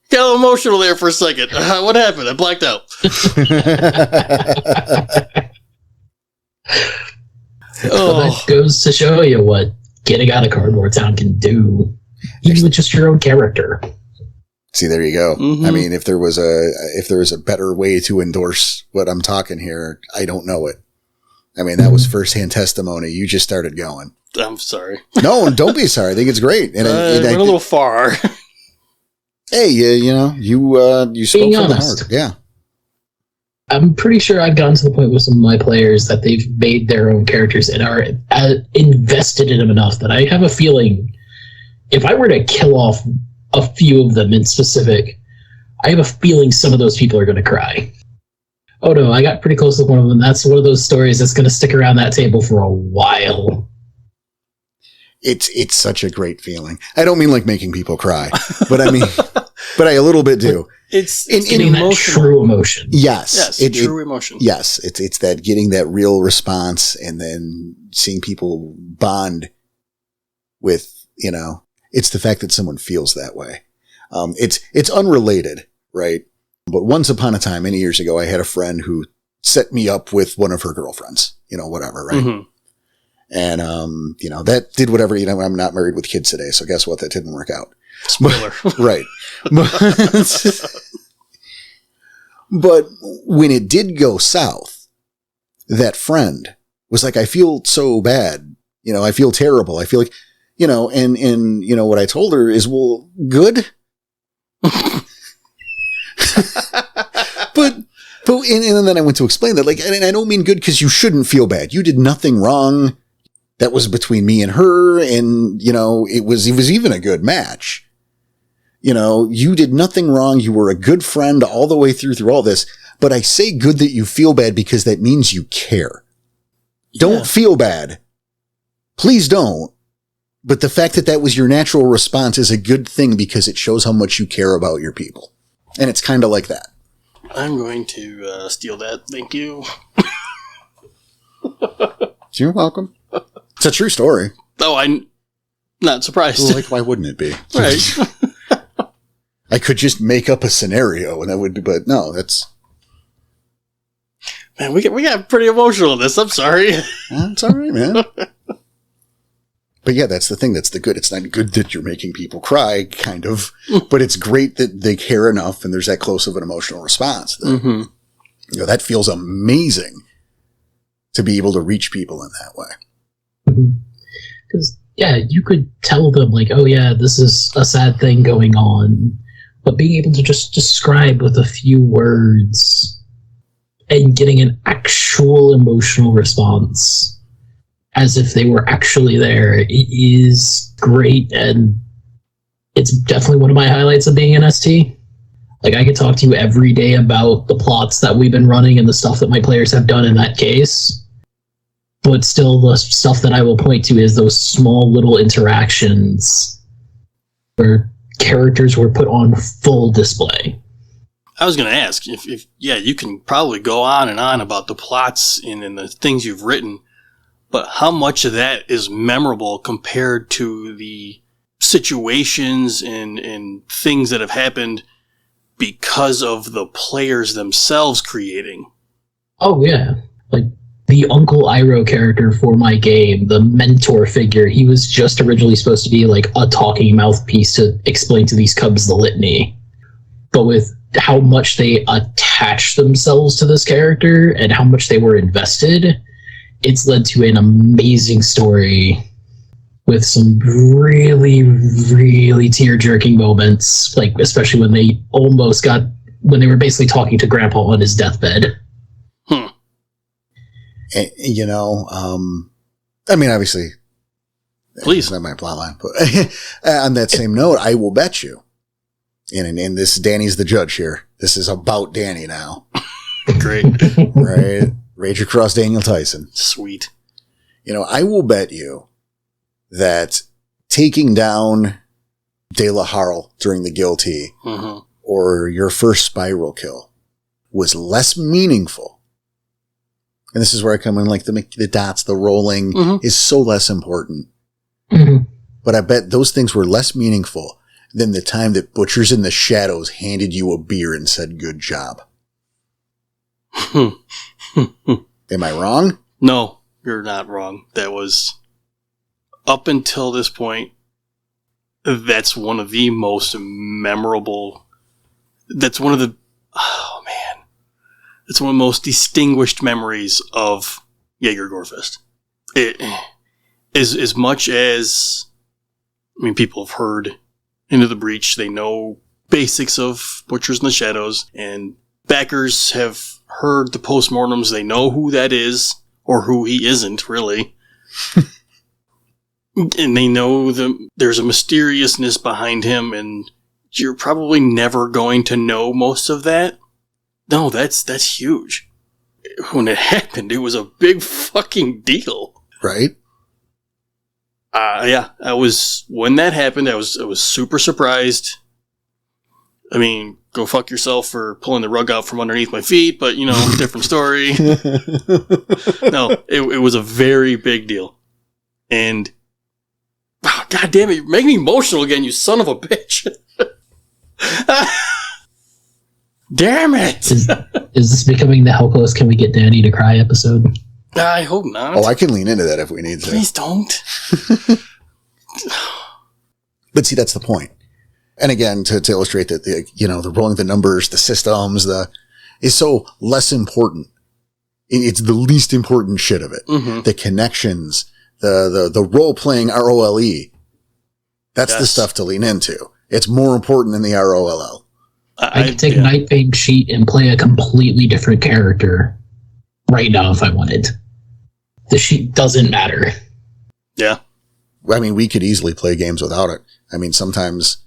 Speaker 2: Got a little emotional there for a second. What happened? I blacked out.
Speaker 3: Well, that goes to show you what getting out of Cardboard Town can do, even with just your own character.
Speaker 1: See, there you go.
Speaker 2: Mm-hmm.
Speaker 1: I mean, if there was a better way to endorse what I'm talking here, I don't know it. I mean, that was firsthand testimony. You just started going.
Speaker 2: I'm sorry.
Speaker 1: No, don't be sorry. I think it's great. And
Speaker 2: I went a little far.
Speaker 1: Hey, you know, you spoke
Speaker 3: Being
Speaker 1: from the
Speaker 3: honest.
Speaker 1: heart. Yeah.
Speaker 3: I'm pretty sure I've gotten to the point with some of my players that they've made their own characters and are invested in them enough that I have a feeling if I were to kill off a few of them in specific, I have a feeling some of those people are going to cry. Oh no, I got pretty close with one of them. That's one of those stories that's going to stick around that table for a while.
Speaker 1: It's such a great feeling. I don't mean like making people cry, but I mean, but I a little bit do.
Speaker 2: It's
Speaker 3: Getting that true emotion.
Speaker 1: Yes.
Speaker 2: True emotion.
Speaker 1: Yes. It's that getting that real response and then seeing people bond with, you know, it's the fact that someone feels that way. It's unrelated, right? But once upon a time, many years ago, I had a friend who set me up with one of her girlfriends, you know, whatever, right?
Speaker 2: Mm-hmm.
Speaker 1: And, you know, that did whatever, you know, I'm not married with kids today. So guess what? That didn't work out.
Speaker 2: Spoiler.
Speaker 1: Right. But when it did go south, that friend was like, I feel so bad. You know, I feel terrible. I feel like, you know, and, you know, what I told her is, well, good. And then I went to explain that, like, and I don't mean good because you shouldn't feel bad. You did nothing wrong. That was between me and her. And, you know, it was even a good match. You know, you did nothing wrong. You were a good friend all the way through all this. But I say good that you feel bad because that means you care. Don't feel bad. Please don't. But the fact that was your natural response is a good thing because it shows how much you care about your people. And it's kind of like that.
Speaker 2: I'm going to steal that. Thank you.
Speaker 1: You're welcome. It's a true story.
Speaker 2: Oh, I'm not surprised.
Speaker 1: Well, like, why wouldn't it be?
Speaker 2: Right.
Speaker 1: I could just make up a scenario and that would be, but no, that's...
Speaker 2: Man, we got pretty emotional in this. I'm sorry.
Speaker 1: It's all right, man. But yeah, that's the thing. That's the good. It's not good that you're making people cry, kind of, but it's great that they care enough and there's that close of an emotional response. That, you know, that feels amazing to be able to reach people in that way.
Speaker 3: Because, yeah, you could tell them, like, oh, yeah, this is a sad thing going on. But being able to just describe with a few words and getting an actual emotional response as if they were actually there is great. And it's definitely one of my highlights of being an ST. Like, I could talk to you every day about the plots that we've been running and the stuff that my players have done in that case. But still, the stuff that I will point to is those small little interactions where characters were put on full display.
Speaker 2: I was going to ask if you can probably go on and on about the plots and the things you've written, but how much of that is memorable compared to the situations and things that have happened because of the players themselves creating?
Speaker 3: Oh, yeah. Like, the Uncle Iroh character for my game, the mentor figure, he was just originally supposed to be like a talking mouthpiece to explain to these cubs the litany. But with how much they attached themselves to this character and how much they were invested, it's led to an amazing story with some really, really tear-jerking moments, like especially when they were basically talking to Grandpa on his deathbed.
Speaker 1: And, you know, I mean, obviously,
Speaker 2: please,
Speaker 1: that's not my plot line, but on that same note, I will bet you, and this, Danny's the judge here. This is about Danny now.
Speaker 2: Great.
Speaker 1: Right? Rage across Daniel Tyson.
Speaker 2: Sweet.
Speaker 1: You know, I will bet you that taking down De La Harl during the guilty or your first spiral kill was less meaningful. And this is where I come in, like the dots, the rolling is so less important. But I bet those things were less meaningful than the time that Butchers in the Shadows handed you a beer and said, good job. Am I wrong?
Speaker 2: No, you're not wrong. That was, up until this point, that's one of the most memorable, that's one of the, oh man, it's one of the most distinguished memories of Jaeger Gorefest. It is as much as, I mean, people have heard Into the Breach. They know basics of Butchers in the Shadows, and backers have heard the postmortems. They know who that is, or who he isn't, really. And they know there's a mysteriousness behind him, and you're probably never going to know most of that. No, that's huge. When it happened, it was a big fucking deal.
Speaker 1: Right?
Speaker 2: Yeah, when that happened, I was super surprised. I mean, go fuck yourself for pulling the rug out from underneath my feet, but, you know, different story. No, it was a very big deal. And, oh, God damn it, you're making me emotional again, you son of a bitch. Damn it!
Speaker 3: Is this becoming the How Close Can We Get Danny to Cry episode?
Speaker 2: I hope not.
Speaker 1: Oh, I can lean into that if we need to.
Speaker 2: Please don't.
Speaker 1: But see, that's the point. And again, to illustrate that, the rolling the numbers, the systems, is so less important. It's the least important shit of it. The connections, the role-playing ROLE. That's the stuff to lean into. It's more important than the ROLL.
Speaker 3: I could take a NightFang sheet and play a completely different character right now if I wanted. The sheet doesn't matter. Yeah.
Speaker 1: I mean, we could easily play games without it. I mean, sometimes,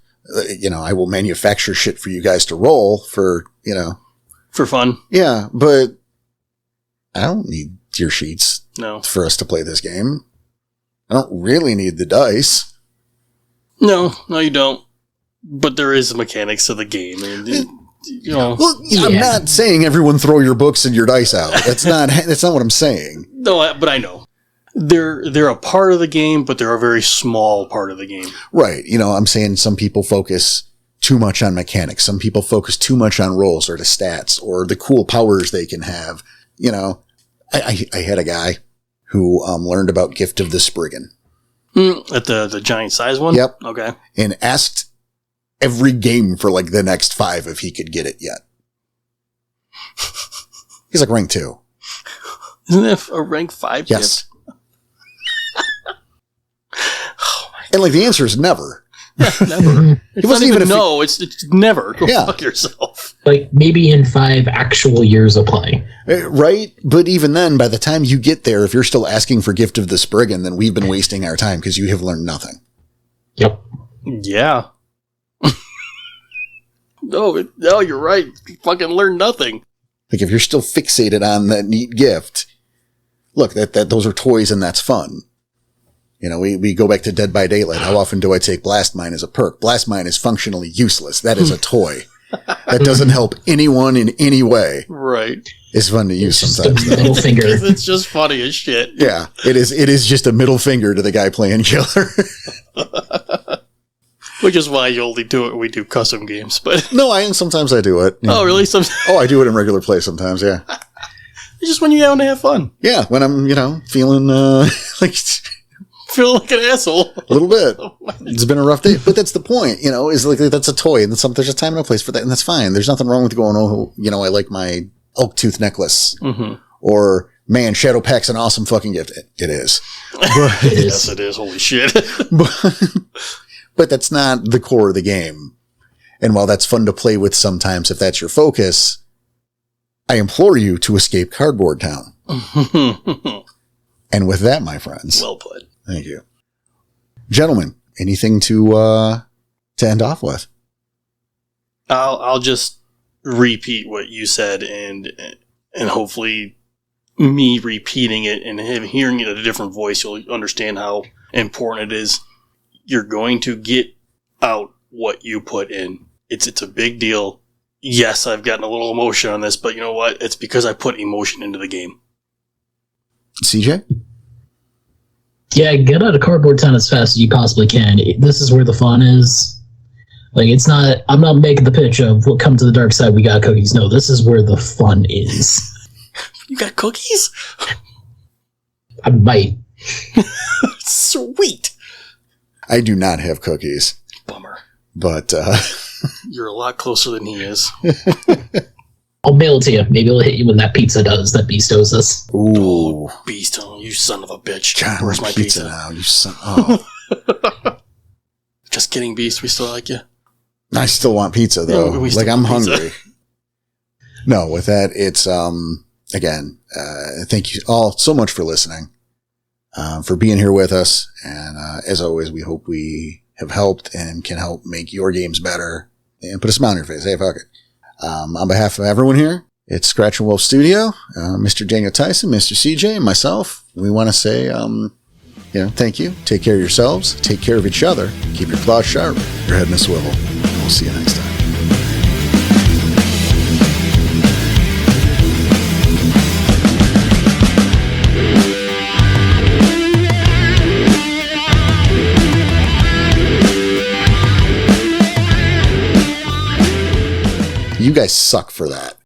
Speaker 1: I will manufacture shit for you guys to roll for
Speaker 2: fun.
Speaker 1: Yeah, but I don't need your sheets
Speaker 2: for
Speaker 1: us to play this game. I don't really need the dice.
Speaker 2: No, you don't. But there is mechanics of the game, and
Speaker 1: I'm not saying everyone throw your books and your dice out. That's not what I'm saying.
Speaker 2: No, but I know they're a part of the game, but they're a very small part of the game.
Speaker 1: Right. I'm saying some people focus too much on mechanics. Some people focus too much on rolls or the stats or the cool powers they can have. I had a guy who learned about Gift of the Spriggan.
Speaker 2: At the giant size one?
Speaker 1: Yep.
Speaker 2: Okay.
Speaker 1: And asked every game for like the next 5 if he could get it yet. He's like rank 2.
Speaker 2: Isn't that a rank 5
Speaker 1: Yes.
Speaker 2: gift? Oh my
Speaker 1: And like the answer is never.
Speaker 2: God. Yeah, never. It's not
Speaker 1: wasn't
Speaker 2: even
Speaker 1: even
Speaker 2: no, it's never. Go
Speaker 1: Yeah.
Speaker 2: fuck yourself.
Speaker 3: Like maybe in 5 actual years of play.
Speaker 1: Right? But even then, by the time you get there, if you're still asking for Gift of the Spriggan, then we've been wasting our time because you have learned nothing.
Speaker 3: Yep.
Speaker 2: Yeah. No, you're right. You fucking learned nothing.
Speaker 1: Like if you're still fixated on that neat gift, look, that those are toys and that's fun. You know, we go back to Dead by Daylight. How often do I take Blast Mine as a perk? Blast Mine is functionally useless. That is a toy. That doesn't help anyone in any way.
Speaker 2: Right.
Speaker 1: It's fun to use
Speaker 3: It's
Speaker 1: sometimes.
Speaker 3: just a middle finger.
Speaker 2: It's just funny as shit.
Speaker 1: Yeah, it is. It is just a middle finger to the guy playing killer.
Speaker 2: Which is why you only do it when we do custom games. But
Speaker 1: No, sometimes I do it. Yeah.
Speaker 2: oh, really?
Speaker 1: Oh, I do it in regular play sometimes. Yeah,
Speaker 2: It's just when you want to have fun.
Speaker 1: yeah. When I'm, feeling like
Speaker 2: Feel like an asshole.
Speaker 1: a little bit. It's been a rough day, but that's the point. Is like that's a toy, and there's a time and a place for that, and that's fine. There's nothing wrong with going, I like my elk tooth necklace, or man, Shadow Pack's an awesome fucking gift. It is,
Speaker 2: Yes, it is. Holy shit.
Speaker 1: but that's not the core of the game. And while that's fun to play with sometimes, if that's your focus, I implore you to escape Cardboard Town. And with that, my friends,
Speaker 2: Well put.
Speaker 1: thank you, gentlemen. Anything to end off with?
Speaker 2: I'll just repeat what you said, and hopefully me repeating it and hearing it in a different voice, you'll understand how important it is. You're going to get out what you put in. It's a big deal. Yes, I've gotten a little emotion on this, but you know what? It's because I put emotion into the game.
Speaker 1: CJ?
Speaker 3: Yeah, get out of Cardboard Town as fast as you possibly can. This is where the fun is. Like, I'm not making the pitch of, well, come to the dark side, we got cookies. No, this is where the fun is.
Speaker 2: You got cookies?
Speaker 3: I might.
Speaker 2: Sweet.
Speaker 1: I do not have cookies,
Speaker 2: Bummer.
Speaker 1: but
Speaker 2: You're a lot closer than he is.
Speaker 3: I'll mail it to you. Maybe it'll hit you when that pizza does, that Beastos us.
Speaker 1: ooh,
Speaker 2: Beast, you son of a bitch.
Speaker 1: God,
Speaker 2: Where's my pizza?
Speaker 1: now? You son. Oh,
Speaker 2: Just kidding, Beast. We still like you.
Speaker 1: I still want pizza though.
Speaker 2: Yeah, we still
Speaker 1: like I'm
Speaker 2: want pizza.
Speaker 1: hungry. No, with that, it's again. Thank you all so much for listening, for being here with us, and as always, we hope we have helped and can help make your games better and put a smile on your face. Hey, fuck it. On behalf of everyone here, it's Scratch and Wolf Studio, Mr. Daniel Tyson, Mr. CJ, and myself. We want to say, thank you. Take care of yourselves. Take care of each other. Keep your claws sharp, your head in a swivel. And we'll see you next time. You guys suck for that.